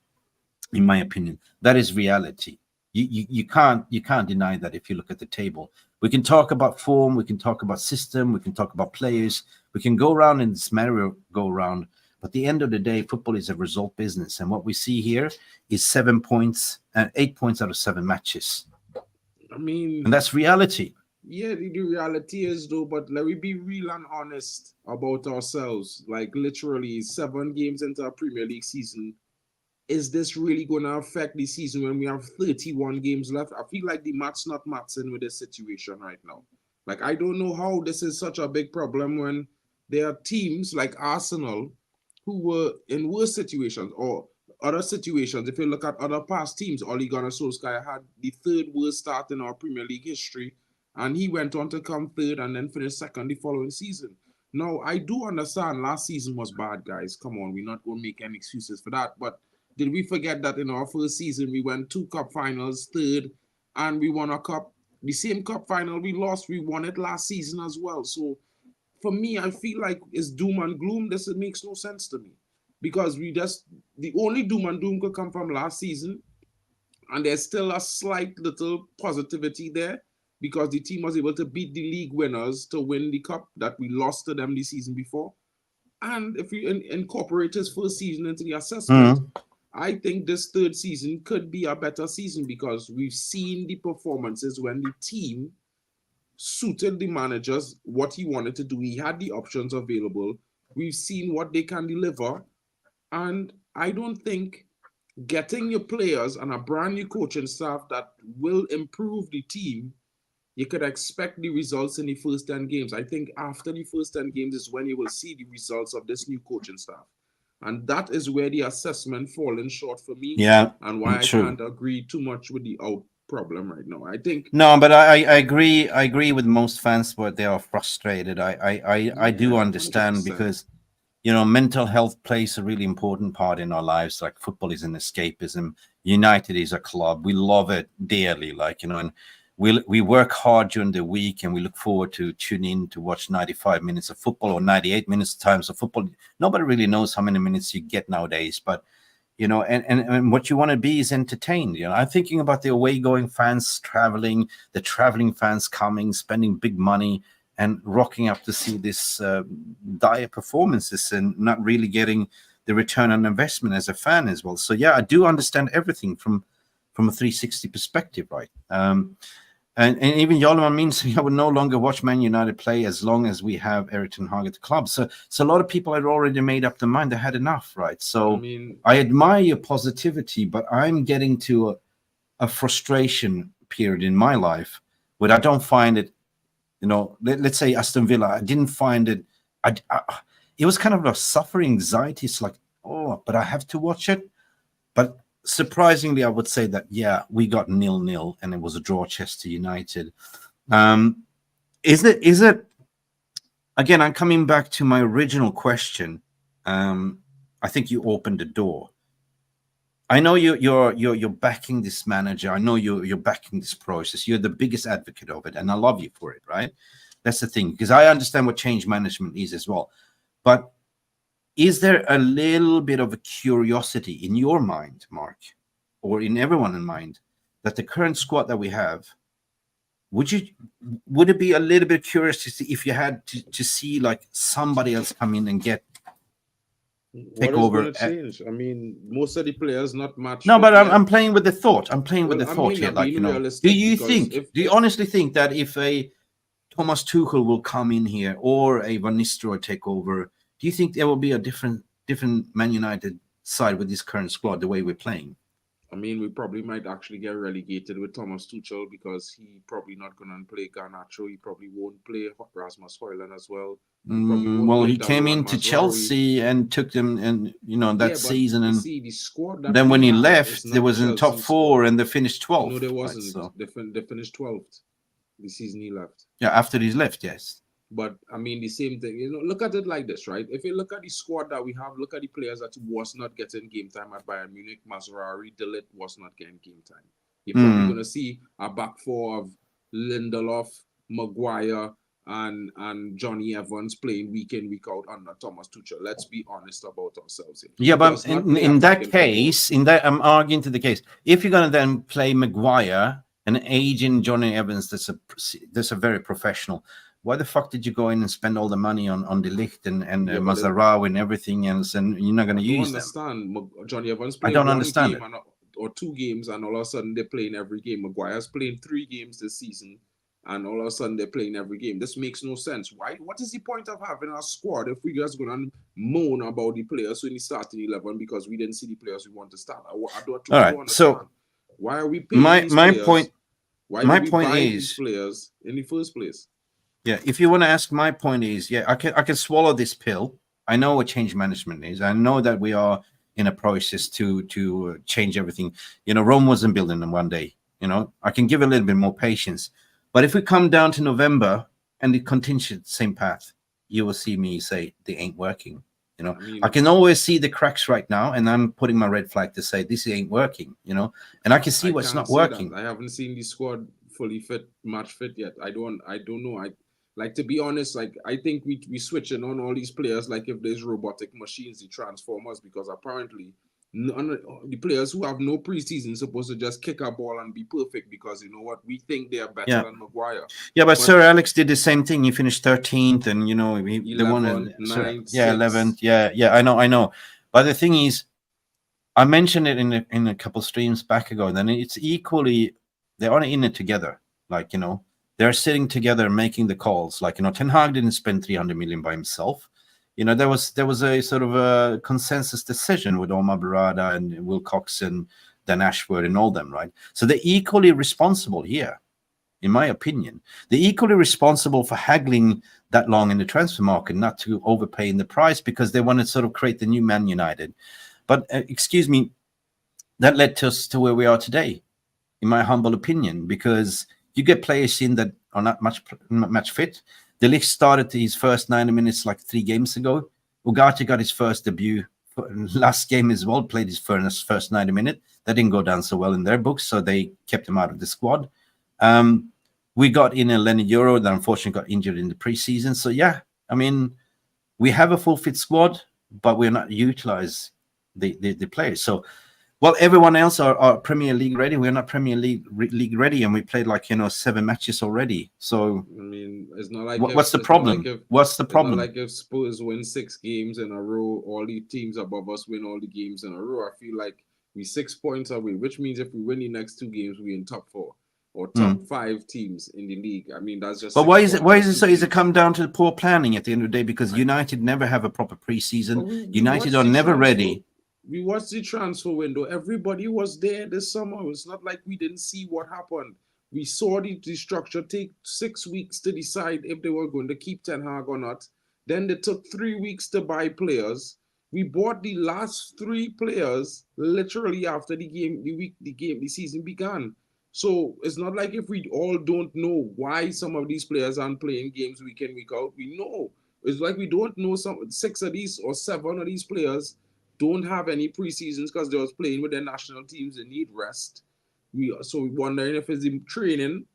in my opinion. That is reality. You can't deny that if you look at the table. We can talk about form, we can talk about system, we can talk about players, we can go around in this merry-go-round. But at the end of the day, football is a result business, and what we see here is 7 points and 8 points out of 7 matches. I mean, and that's reality. Yeah, the reality is though, but let me be real and honest about ourselves. Like literally 7 games into a Premier League season. Is this really going to affect the season when we have 31 games left? I feel like the math's not mathsing with this situation right now. Like, I don't know how this is such a big problem when there are teams like Arsenal who were in worse situations or other situations. If you look at other past teams, Ole Gunnar Solskjaer had the 3rd worst start in our Premier League history, and he went on to come 3rd and then finish 2nd the following season. Now, I do understand last season was bad, guys. Come on, we're not going to make any excuses for that, but did we forget that in our first season, we went 2 cup finals, 3rd, and we won a cup? The same cup final we lost, we won it last season as well. So for me, I feel like it's doom and gloom. This makes no sense to me, because the only doom and gloom could come from last season, and there's still a slight little positivity there because the team was able to beat the league winners to win the cup that we lost to them the season before. And if you incorporate his first season into the assessment, I think this 3rd season could be a better season, because we've seen the performances when the team suited the managers what he wanted to do. He had the options available. We've seen what they can deliver. And I don't think getting your players and a brand new coaching staff that will improve the team, you could expect the results in the first 10 games. I think after the first 10 games is when you will see the results of this new coaching staff. And that is where the assessment falling short for me. Yeah, and why true. I can't agree too much with the out problem right now. I think No, but I agree. I agree with most fans, but they are frustrated. I do understand 100%. because mental health plays a really important part in our lives. Like football is an escapism. United is a club. We love it dearly. Like and we work hard during the week, and we look forward to tuning in to watch 95 minutes of football or 98 minutes times of football. Nobody really knows how many minutes you get nowadays, but and what you want to be is entertained. I'm thinking about the away going fans traveling, the traveling fans coming, spending big money and rocking up to see this dire performances and not really getting the return on investment as a fan as well. So yeah, I do understand everything from a 360 perspective, right? And even Jolman means I would no longer watch Man United play as long as we have Erik Ten Hag at the club. So a lot of people had already made up their mind. They had enough, right? So I admire your positivity, but I'm getting to a frustration period in my life where I don't find it, let's say Aston Villa, I didn't find it, it was kind of a suffering anxiety. It's like, oh, but I have to watch it. But surprisingly, I would say that, yeah, we got 0-0 and it was a draw, Chester United. Is it, again, I'm coming back to my original question. I think you opened the door. I know you're backing this manager. I know you're backing this process. You're the biggest advocate of it, and I love you for it, right? That's the thing, because I understand what change management is as well. But is there a little bit of a curiosity in your mind, Mark, or in everyone's mind, that the current squad that we have, would it be a little bit curious to see if you had to see like somebody else come in and take over? What is going to change? I mean, most of the players not much. No, but I'm playing with the thought. I'm playing with the thought here. Like, do you honestly think that if a Thomas Tuchel will come in here or a Van Nistelrooy take over, do you think there will be a different Man United side with this current squad, the way we're playing? I mean, we probably might actually get relegated with Thomas Tuchel because he probably not going to play Garnacho. He probably won't play Rasmus Højlund as well. He came into Chelsea and took them, and that season, and see, the squad then when he left, there was in top 4 and they finished 12th. No, there wasn't. Right, so. They finished 12th the season he left. Yeah, after he's left, yes. But I mean, the same thing. Look at it like this, right? If you look at the squad that we have, look at the players that was not getting game time at Bayern Munich. Mazraoui, De Ligt was not getting game time. You're probably going to see a back 4 of Lindelof, Maguire, and Johnny Evans playing week in, week out under Thomas Tuchel. Let's be honest about ourselves here. Yeah, but in that case, I'm arguing to the case. If you're going to then play Maguire, an aging Johnny Evans, that's a very professional. Why the fuck did you go in and spend all the money on De Ligt and Mazraoui and everything else, and you're not going to use them? Johnny Evans I don't understand it. Or 2 games, and all of a sudden they're playing every game. Maguire's playing 3 games this season, and all of a sudden they're playing every game. This makes no sense. Why? What is the point of having a squad if we just going to moan about the players when you start in 11 because we didn't see the players we want to start? I don't understand. So why are we paying my players? point? Why my do we point buy is these players in the first place? Yeah, if you want to ask, my point is, yeah, I can swallow this pill. I know what change management is. I know that we are in a process to change everything. Rome wasn't built in one day. I can give a little bit more patience. But if we come down to November and it continues the same path, you will see me say they ain't working. I can always see the cracks right now, and I'm putting my red flag to say this ain't working. And I can see what's not working. I haven't seen the squad fully fit, match fit yet. I don't know. Like, to be honest, like, I think we switching on all these players like if there's robotic machines, the transformers, because apparently the players who have no preseason supposed to just kick a ball and be perfect because we think they are better than Maguire. Yeah, but Sir Alex did the same thing. He finished 13th, and they won 11th. Yeah, I know. But the thing is, I mentioned it in a couple streams back ago. Then it's equally, they're all in it together. Like they're sitting together making the calls. Like Ten Hag didn't spend 300 million by himself. You know, there was a sort of a consensus decision with Omar Barada and Wilcox and Dan Ashworth and all them, right? So they're equally responsible here, in my opinion. They're equally responsible for haggling that long in the transfer market, not to overpay in the price, because they want to sort of create the new Man United. But excuse me, that led us to where we are today, in my humble opinion, because you get players in that are not match fit. De Ligt started his first 90 minutes like 3 games ago. Ugarte got his first debut last game as well, played his first 90 minutes. That didn't go down so well in their books, so they kept him out of the squad. We got in a Lenny Euro that unfortunately got injured in the preseason. So yeah, I mean, we have a full fit squad, but we're not utilize the players. So, well, everyone else are Premier League ready. We're not Premier League ready, and we played like 7 matches already. So I mean, it's not like what's the problem? What's the problem? It's not like if Spurs win 6 games in a row, all the teams above us win all the games in a row. I feel like we 6 points away, which means if we win the next 2 games, we're in top 4 or top 5 teams in the league. I mean, that's just. But why is it? Why is it so? Is it come down to the poor planning at the end of the day? Because United never have a proper preseason. United are never ready. We watched the transfer window. Everybody was there this summer. It's not like we didn't see what happened. We saw the structure take 6 weeks to decide if they were going to keep Ten Hag or not. Then they took 3 weeks to buy players. We bought the last 3 players literally after the season began. So it's not like if we all don't know why some of these players aren't playing games week in, week out. We know. It's like we don't know 6 of these or 7 of these players don't have any preseasons because they was playing with their national teams. They need rest. So we're wondering if it's the training.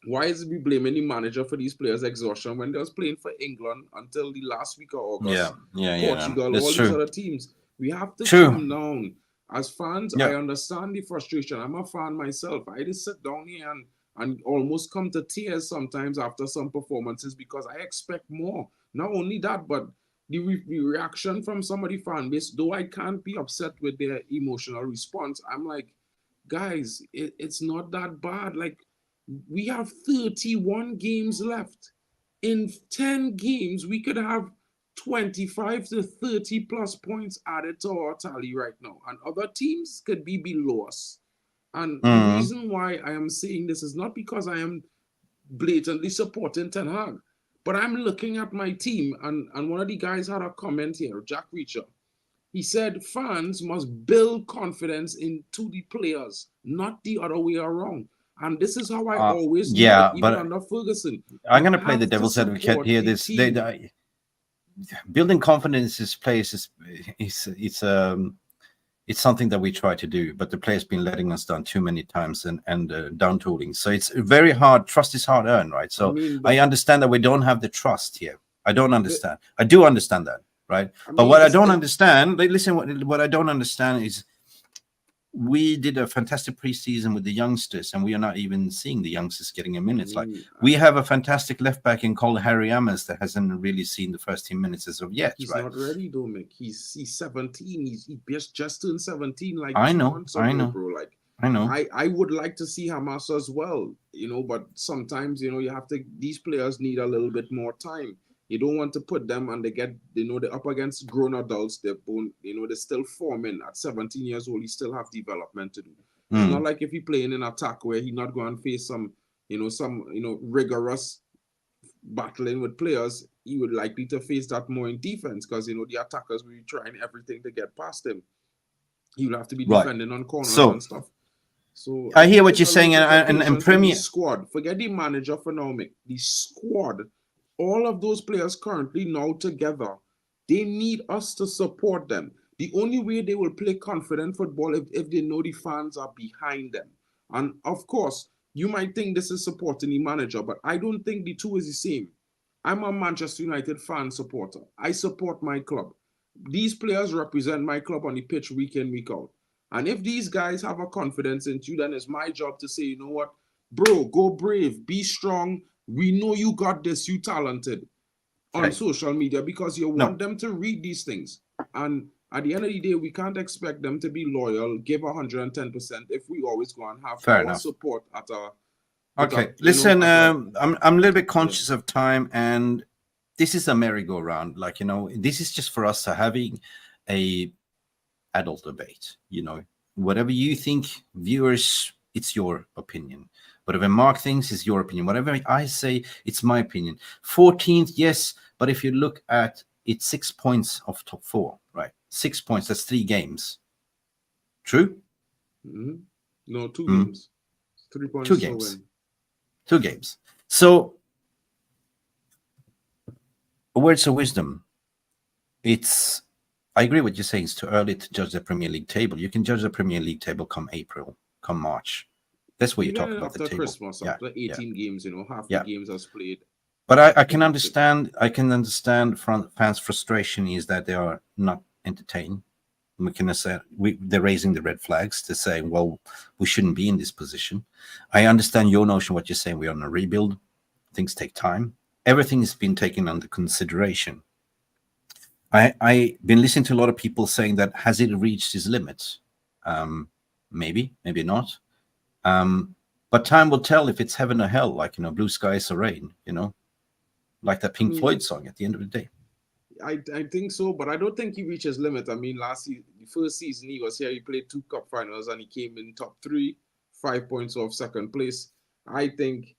Why is we blaming the manager for these players' exhaustion when they was playing for England until the last week of August? Portugal, all these other teams. We have to calm down. As fans, I understand the frustration. I'm a fan myself. I just sit down here and almost come to tears sometimes after some performances because I expect more. Not only that, but the reaction from some of the fan base, though I can't be upset with their emotional response, I'm like, guys, it's not that bad. Like, we have 31 games left. In 10 games, we could have 25 to 30 plus points added to our tally right now. And other teams could be below us. And the reason why I am saying this is not because I am blatantly supporting Ten Hag. But I'm looking at my team, and one of the guys had a comment here, Jack Reacher. He said fans must build confidence into the players, not the other way around. And this is how I always do it, even under Ferguson. I'm going to play the devil's advocate here. Building confidence in players it's something that we try to do, but the players been letting us down too many times and down tooling. So it's very hard. Trust is hard earned, right? So I understand that we don't have the trust here. I don't understand. I do understand that, right? But what I don't understand, listen, what I don't understand is we did a fantastic preseason with the youngsters, and we are not even seeing the youngsters getting a minutes. Like we have a fantastic left back in called Harry Ammers that hasn't really seen the first 10 minutes as of yet. He's right? Not ready, though, Mick. He's 17. He just turned 17. Like I know, bro. Like I know. I would like to see Hamas as well, but sometimes you have to. These players need a little bit more time. You don't want to put them and they're up against grown adults. They're still forming at 17 years old. You still have development to do. It's not like if he playing in attack where he's not going to face some rigorous battling with players. He would likely to face that more in defense because the attackers will be trying everything to get past him. He will have to be defending on corners and stuff. So I hear what you're saying, and Premier squad. Forget the manager for now, Mick. The squad. All of those players currently now together, they need us to support them. The only way they will play confident football if they know the fans are behind them. And of course, you might think this is supporting the manager, but I don't think the two is the same. I'm a Manchester United fan supporter. I support my club. These players represent my club on the pitch week in, week out. And if these guys have a confidence in you, then it's my job to say, you know what, bro, go brave, be strong. We know you got this, you talented on social media because you want them to read these things. And at the end of the day, we can't expect them to be loyal, give 110% if we always go and have our support at a... Okay, listen, I'm a little bit conscious of time, and this is a merry-go-round. Like, this is just for us to having a adult debate. Whatever you think, viewers, it's your opinion. Whatever Mark thinks is your opinion. Whatever I say, it's my opinion. 14th, yes, but if you look at it, 6 points off top 4, right? 6 points, that's 3 games. True? Mm-hmm. No, 2 games. 3 points. 2 games. 2 games. So, words of wisdom. I agree with you saying it's too early to judge the Premier League table. You can judge the Premier League table come April, come March. That's where you talk about the table. After Christmas, after 18 games, half the games are played. But I can understand. I can understand from fans' frustration is that they are not entertained. They're raising the red flags to say, well, we shouldn't be in this position. I understand your notion, what you're saying. We're on a rebuild. Things take time. Everything has been taken under consideration. I've been listening to a lot of people saying that has it reached its limits? Maybe not. But time will tell if it's heaven or hell, like, blue skies or rain, like that Pink Floyd song at the end of the day. I think so, but I don't think he reached his limit. I mean, the first season he was here, he played 2 cup finals and he came in top 3, 5 points off second place. I think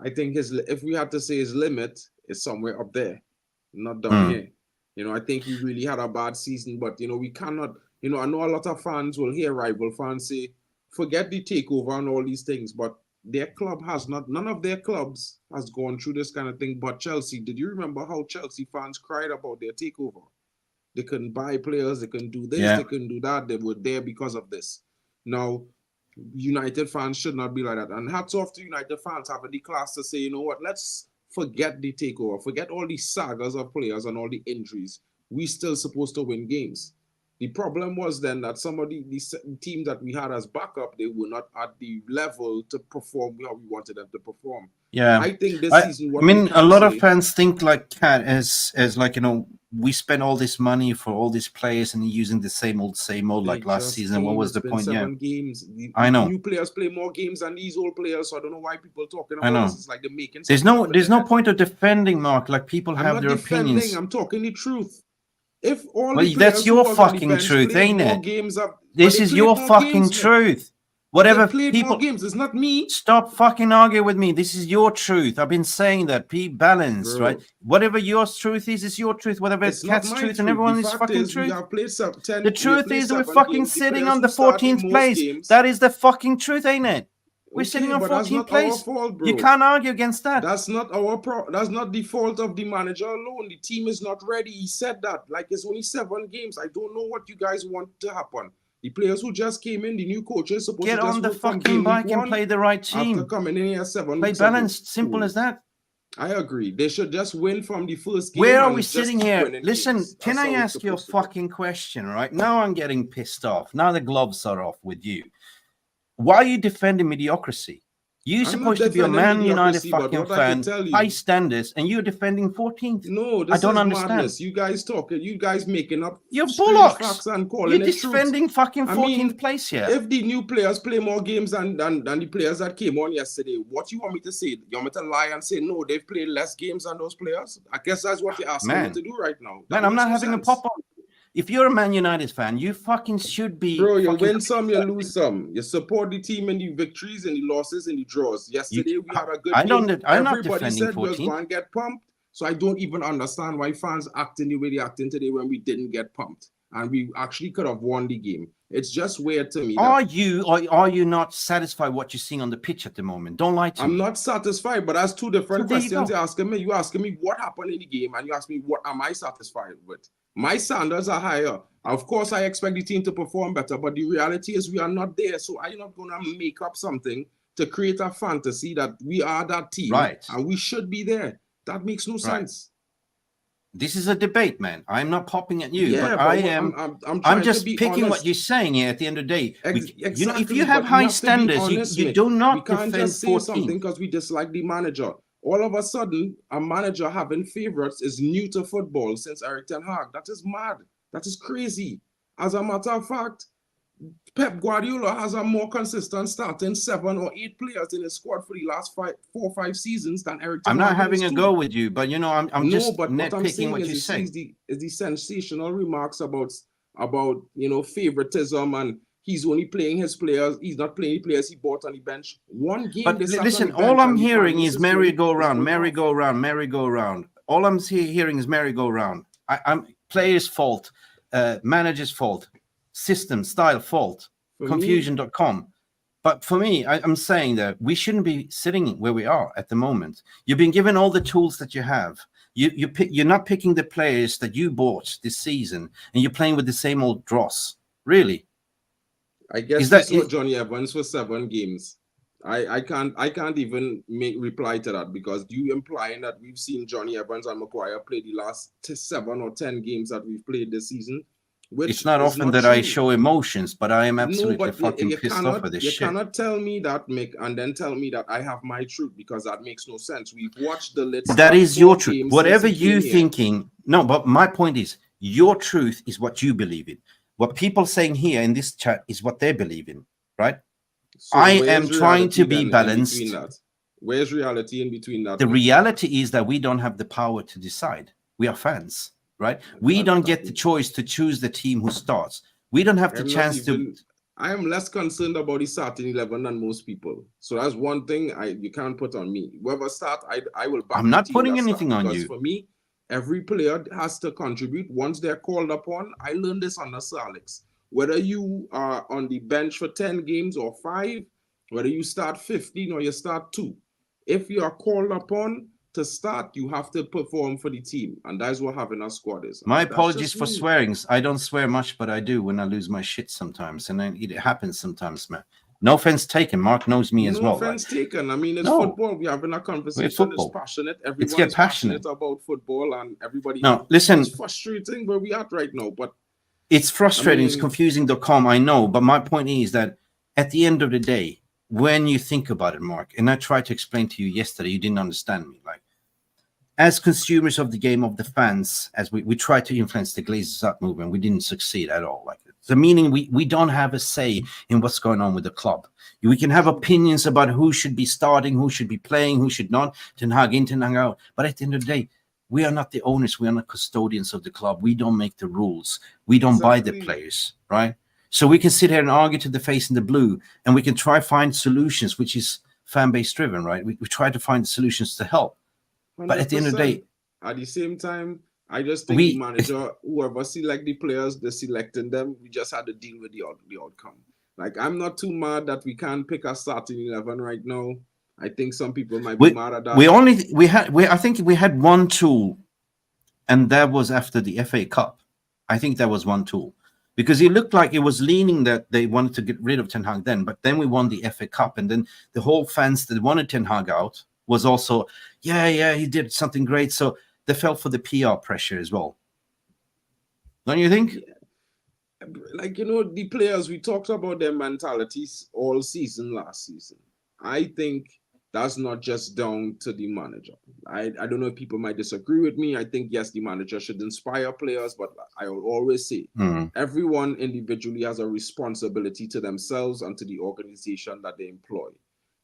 if we had to say his limit, it's somewhere up there, not down here. I think he really had a bad season, but we cannot. I know a lot of fans will hear rival fans say, forget the takeover and all these things, but their club has not. None of their clubs has gone through this kind of thing. But Chelsea, did you remember how Chelsea fans cried about their takeover? They couldn't buy players, they couldn't do this, they couldn't do that. They were there because of this. Now, United fans should not be like that. And hats off to United fans having the class to say, you know what, let's forget the takeover, forget all these sagas of players and all the injuries. We still supposed to win games. The problem was then that some of the teams that we had as backup, they were not at the level to perform how we wanted them to perform. Yeah, I think this season. A lot of fans think like Cat as like we spent all this money for all these players and using the same old like last season. What was the point? 7 games. I know. New players play more games than these old players, so I don't know why people are talking about this. It's like they're making. There's no point of defending, Mark. Like people have their opinions. I'm talking the truth. If all that's your fucking truth, ain't it? This is your fucking truth. Whatever people games, it's not me. Stop fucking arguing with me. This is your truth. I've been saying that. Be balanced, right? Whatever your truth is your truth. Whatever it's Cat's truth and everyone's fucking truth. The truth is we're fucking sitting on the 14th place. That is the fucking truth, ain't it? We're sitting on 14th place. You can't argue against that. That's not that's not the fault of the manager alone. The team is not ready. He said that. Like, it's only 7 games. I don't know what you guys want to happen. The players who just came in, the new coaches, supposed to get on the fucking bike and play the right team. After coming in here 7 play balanced. Simple as that. I agree. They should just win from the first game. Where are we sitting here? Listen, can I ask you a fucking question, right? Now I'm getting pissed off. Now the gloves are off with you. Why are you defending mediocrity? You're supposed to be a Man United fucking fan, high standards, and you're defending 14th. No, this I don't understand. Madness. You guys talking, you guys making up. You're bullocks. You're defending fucking 14th place here. If the new players play more games than the players that came on yesterday, what you want me to say? You want me to lie and say no? They've played less games than those players. I guess that's what you're asking me to do right now. Man, I'm not having a pop on. If you're a Man United fan, you fucking should be. Bro, you win some, you lose some. You support the team in the victories and the losses and the draws. Yesterday, we had a good game. Everybody said we was going to get pumped. So I don't even understand why fans acting the way they acting today when we didn't get pumped. And we actually could have won the game. It's just weird to me. Are you not satisfied with what you're seeing on the pitch at the moment? Don't lie to me. I'm not satisfied, but that's 2 different questions you're asking me. You're asking me what happened in the game, and you ask me what am I satisfied with. My standards are higher. Of course, I expect the team to perform better, but the reality is we are not there. So I'm not going to make up something to create a fantasy that we are that team, right? And we should be there. That makes no sense. This is a debate, man. I'm not popping at you, but I am. I'm just picking what you're saying here. At the end of the day, exactly, if you have high standards, you do not defend 14. We can't just say something because we dislike the manager. All of a sudden, a manager having favorites is new to football since Erik Ten Hag. That is mad. That is crazy. As a matter of fact, Pep Guardiola has a more consistent starting 7 or 8 players in his squad for the last 4 or 5 seasons than Erik Ten I'm Hag not having a too. go with you, but you know, I'm no, just but what I'm nitpicking saying what is you're saying. the sensational remarks about you know, favoritism, and he's only playing his players. He's not playing the players he bought on the bench. One game But they sat listen, on the bench, all I'm and the hearing fan is was going merry-go-round, off. merry-go-round, merry-go-round. All I'm hearing is merry-go-round. I'm players' fault, managers' fault, system, style fault, confusion.com. But for me, I'm saying that we shouldn't be sitting where we are at the moment. You've been given all the tools that you have. You're not picking the players that you bought this season, and you're playing with the same old dross. Really? I guess we saw Johnny Evans for 7 games. I can't even reply to that, because you implying that we've seen Johnny Evans and Maguire play the last 7 or 10 games that we've played this season. It's not often that I show emotions, but I am absolutely fucking pissed off with this shit. You cannot tell me that, Mick, and then tell me that I have my truth, because that makes no sense. We've watched the Leeds. That is your truth. Whatever you thinking, no, but my point is, your truth is what you believe in. What people saying here in this chat is what they believe in, right? So I am trying to be balanced. Where's reality in between that? The reality is that we don't have the power to decide. We are fans, right? We don't get the choice to choose the team who starts. We don't have the chance to. I am less concerned about the starting 11 than most people. So that's one thing you can't put on me. Whoever start, I will back. I'm not putting anything on you. For me, every player has to contribute once they're called upon. I learned this under Sir Alex. Whether you are on the bench for 10 games or 5, whether you start 15 or you start 2, if you are called upon to start, you have to perform for the team. And that's what having a squad is. My apologies for swearings. I don't swear much, but I do when I lose my shit sometimes. And then it happens sometimes, man. No offense taken. Mark knows me as well. No offense taken. I mean, it's football. We're having a conversation. It's passionate. Everyone's passionate about football, and everybody. No, listen. It's frustrating where we at right now, but it's frustrating. It's confusing.com. I know, but my point is that at the end of the day, when you think about it, Mark, and I tried to explain to you yesterday, you didn't understand me. Like, as consumers of the game, of the fans, as we tried to influence the Glazers Up movement, we didn't succeed at all. Like, the meaning we don't have a say in what's going on with the club. We can have opinions about who should be starting, who should be playing, who should not, Ten Hag in, Ten Hag out. But at the end of the day, we are not the owners. We are not custodians of the club. We don't make the rules. We don't buy the players, right? So we can sit here and argue to the face in the blue, and we can try find solutions, which is fan-base driven, right? We try to find solutions to help. 100%. But at the end of the day, at the same time, I just think the manager, whoever select the players, they're selecting them. We just had to deal with the outcome. Like, I'm not too mad that we can't pick a starting 11 right now. I think some people might be mad at that. I think we had one tool, and that was after the FA Cup. I think that was one tool, because it looked like it was leaning that they wanted to get rid of Ten Hag then, but then we won the FA Cup, and then the whole fans that wanted Ten Hag out was also, yeah, he did something great. So they fell for the PR pressure as well. Don't you think? Yeah. Like, you know, the players, we talked about their mentalities all season last season. I think that's not just down to the manager. I don't know if people might disagree with me. I think, yes, the manager should inspire players, but I will always say everyone individually has a responsibility to themselves and to the organization that they employ.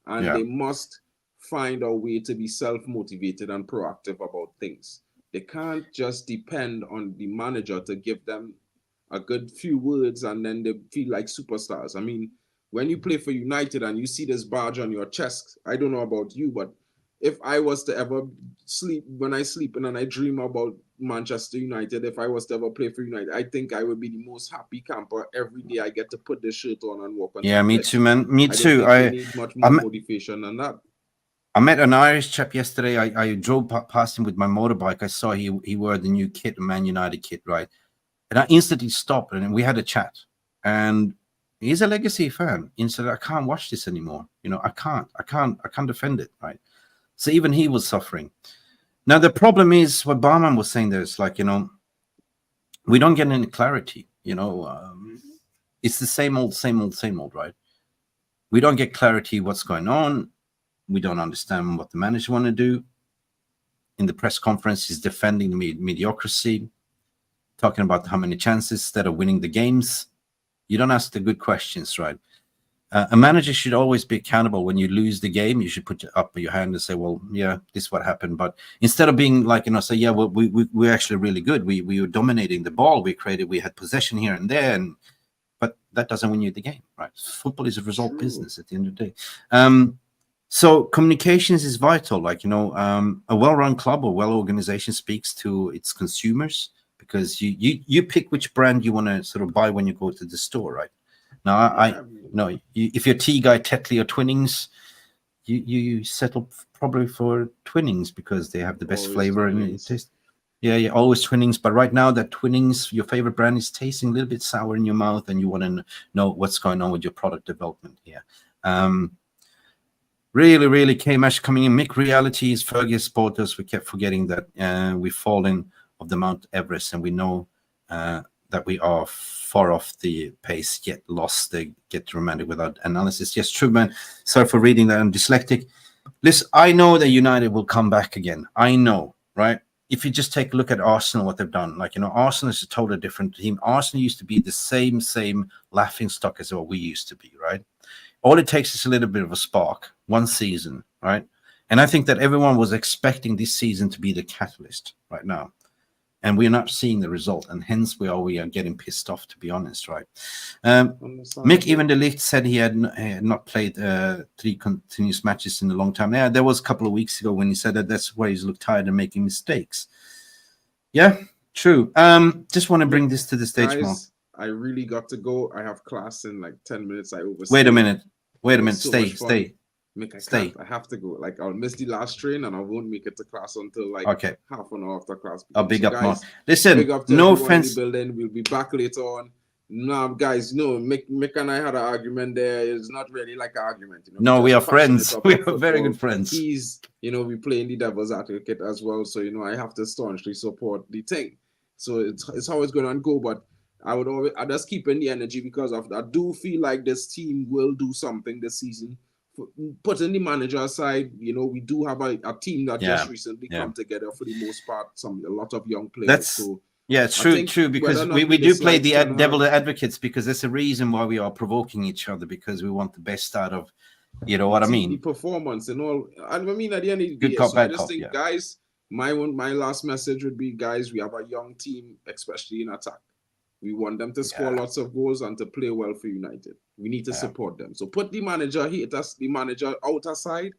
And they must find a way to be self-motivated and proactive about things. They can't just depend on the manager to give them a good few words and then they feel like superstars. I mean, when you play for United and you see this badge on your chest, I don't know about you, but if I was to ever sleep, when I sleep and I dream about Manchester United, if I was to ever play for United, I think I would be the most happy camper every day. I get to put this shirt on and walk on. Yeah, me too, man. Me too. I need much more motivation than that. I met an Irish chap yesterday. I drove past him with my motorbike. I saw he wore the new kit, the Man United kit, right? And I instantly stopped and we had a chat. And he's a legacy fan. He said, I can't watch this anymore. You know, I can't defend it, right? So even he was suffering. Now, the problem is what Barman was saying there is like, you know, we don't get any clarity, you know. It's the same old, right? We don't get clarity what's going on. We don't understand what the manager want to do. In the press conference, he's defending the mediocrity, talking about how many chances instead of winning the games. You don't ask the good questions, right? A manager should always be accountable. When you lose the game, you should put up your hand and say, well, yeah, this is what happened. But instead of being like, say, yeah, well, we're actually really good. We were dominating the ball. We had possession here and there. But that doesn't win you the game, right? Football is a result business at the end of the day. So communications is vital. Like, a well-run club or well-organization speaks to its consumers, because you pick which brand you want to sort of buy when you go to the store, right? Now, if you're Tea Guy, Tetley, or Twinings, you settle probably for Twinings because they have the best flavor and it tastes. Yeah, always Twinings. But right now, that Twinings, your favorite brand, is tasting a little bit sour in your mouth, and you want to know what's going on with your product development here. Really, K-Mash coming in. Mick, reality is Fergie supporters. We kept forgetting that we've fallen of the Mount Everest, and we know that we are far off the pace, yet lost. They get romantic without analysis. Yes, true, man. Sorry for reading that. I'm dyslexic. Listen, I know that United will come back again. I know, right? If you just take a look at Arsenal, what they've done, like, Arsenal is a totally different team. Arsenal used to be the same laughing stock as what we used to be, right? All it takes is a little bit of a spark, one season, right? And I think that everyone was expecting this season to be the catalyst right now. And we're not seeing the result, and hence we are getting pissed off, to be honest, right? Mick, even the Ligt said he had not played 3 continuous matches in a long time. Yeah, there was a couple of weeks ago when he said that's why he's looked tired and making mistakes. Yeah, true. Just want to bring this to the stage, guys, Mark. I really got to go. I have class in like 10 minutes. Wait a minute. Stay. Mick, I have to go. Like, I'll miss the last train and I won't make it to class until like half an hour after class. I'll big up more. Listen, no offense. Building. We'll be back later on. Now, guys, Mick and I had an argument there. It's not really like an argument. No, we are friends. We are very good friends. He's, we play in the devil's advocate as well. So, I have to staunchly support the thing. So it's how it's going to go. But I just keep in the energy because of that. I do feel like this team will do something this season. Putting the manager aside, we do have a team that just recently come together for the most part. A lot of young players. It's true, because we do play the devil advocates, because there's a reason why we are provoking each other, because we want the best out of, what I mean, the performance and all. I mean, at the end of the good day, cop, bad I just cop, think, guys, my last message would be, guys, we have a young team, especially in attack. We want them to score lots of goals and to play well for United. We need to support them. So put the manager out aside,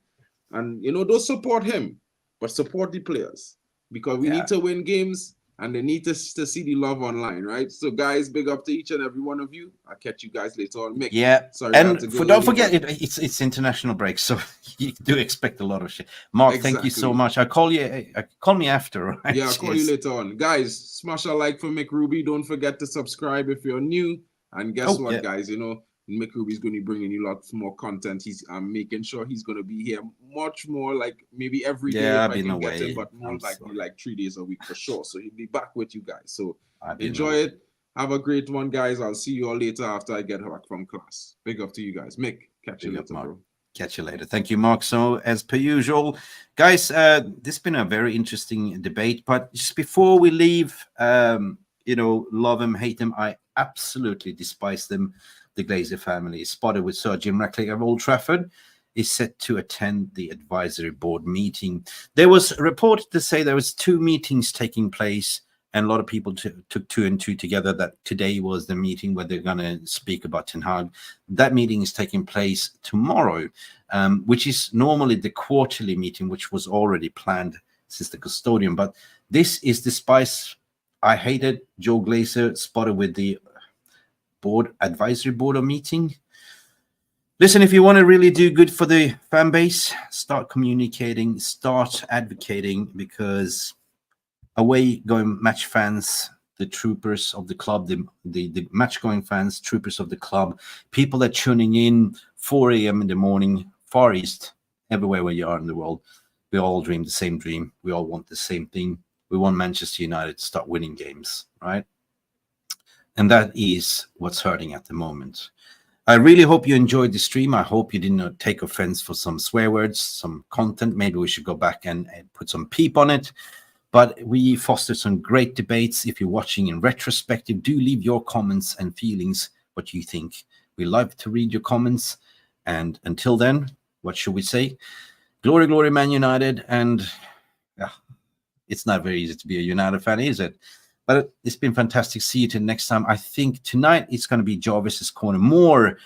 and don't support him, but support the players, because we need to win games and they need to see the love online, right? So guys, big up to each and every one of you. I'll catch you guys later on. Mick, sorry, and don't forget it's international break, so you do expect a lot of shit. Mark, thank you so much. Call me after, right? Yeah, I'll call you later on. Guys, smash a like for Mick Ruby. Don't forget to subscribe if you're new. And guess what, guys? Mick Ruby's going to be bringing you lots more content. I'm making sure he's going to be here much more, like maybe every day if I can get him, but more like 3 days a week for sure. So he'll be back with you guys. So enjoy it. Have a great one, guys. I'll see you all later after I get back from class. Big up to you guys. Mick, catch you later, bro. Catch you later. Thank you, Mark. So as per usual, guys, this has been a very interesting debate. But just before we leave, love them, hate them, I absolutely despise them. The Glazer family, spotted with Sir Jim Ratcliffe of Old Trafford, is set to attend the advisory board meeting. There was reported to say there was 2 meetings taking place, and a lot of people took 2 and 2 together that today was the meeting where they're going to speak about Ten Hag. That meeting is taking place tomorrow, which is normally the quarterly meeting, which was already planned since the custodian. But this is despite, I hated Joe Glazer, spotted with the advisory board or meeting. Listen, if you want to really do good for the fan base, start communicating, start advocating, because away going match fans, the troopers of the club, the match going fans, troopers of the club, people that are tuning in 4 a.m. in the morning, Far East, everywhere where you are in the world, we all dream the same dream. We all want the same thing. We want Manchester United to start winning games, right? And that is what's hurting at the moment. I really hope you enjoyed the stream. I hope you did not take offense for some swear words, some content. Maybe we should go back and put some peep on it. But we fostered some great debates. If you're watching in retrospective, do leave your comments and feelings what you think. We love to read your comments. And until then, what should we say? Glory, glory, Man United. And yeah, it's not very easy to be a United fan, is it? But it's been fantastic. See you till next time. I think tonight it's going to be Jarvis's Corner. More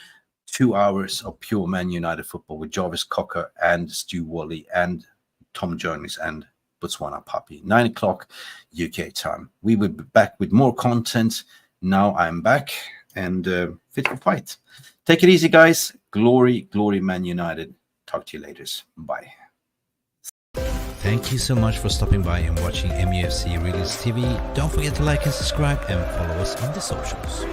2 hours of pure Man United football with Jarvis Cocker and Stu Wally and Tom Jones and Botswana Puppy. 9 o'clock UK time. We will be back with more content. Now I'm back and fit for fight. Take it easy, guys. Glory, glory, Man United. Talk to you later. Bye. Thank you so much for stopping by and watching MUFC Realist TV. Don't forget to like and subscribe and follow us on the socials.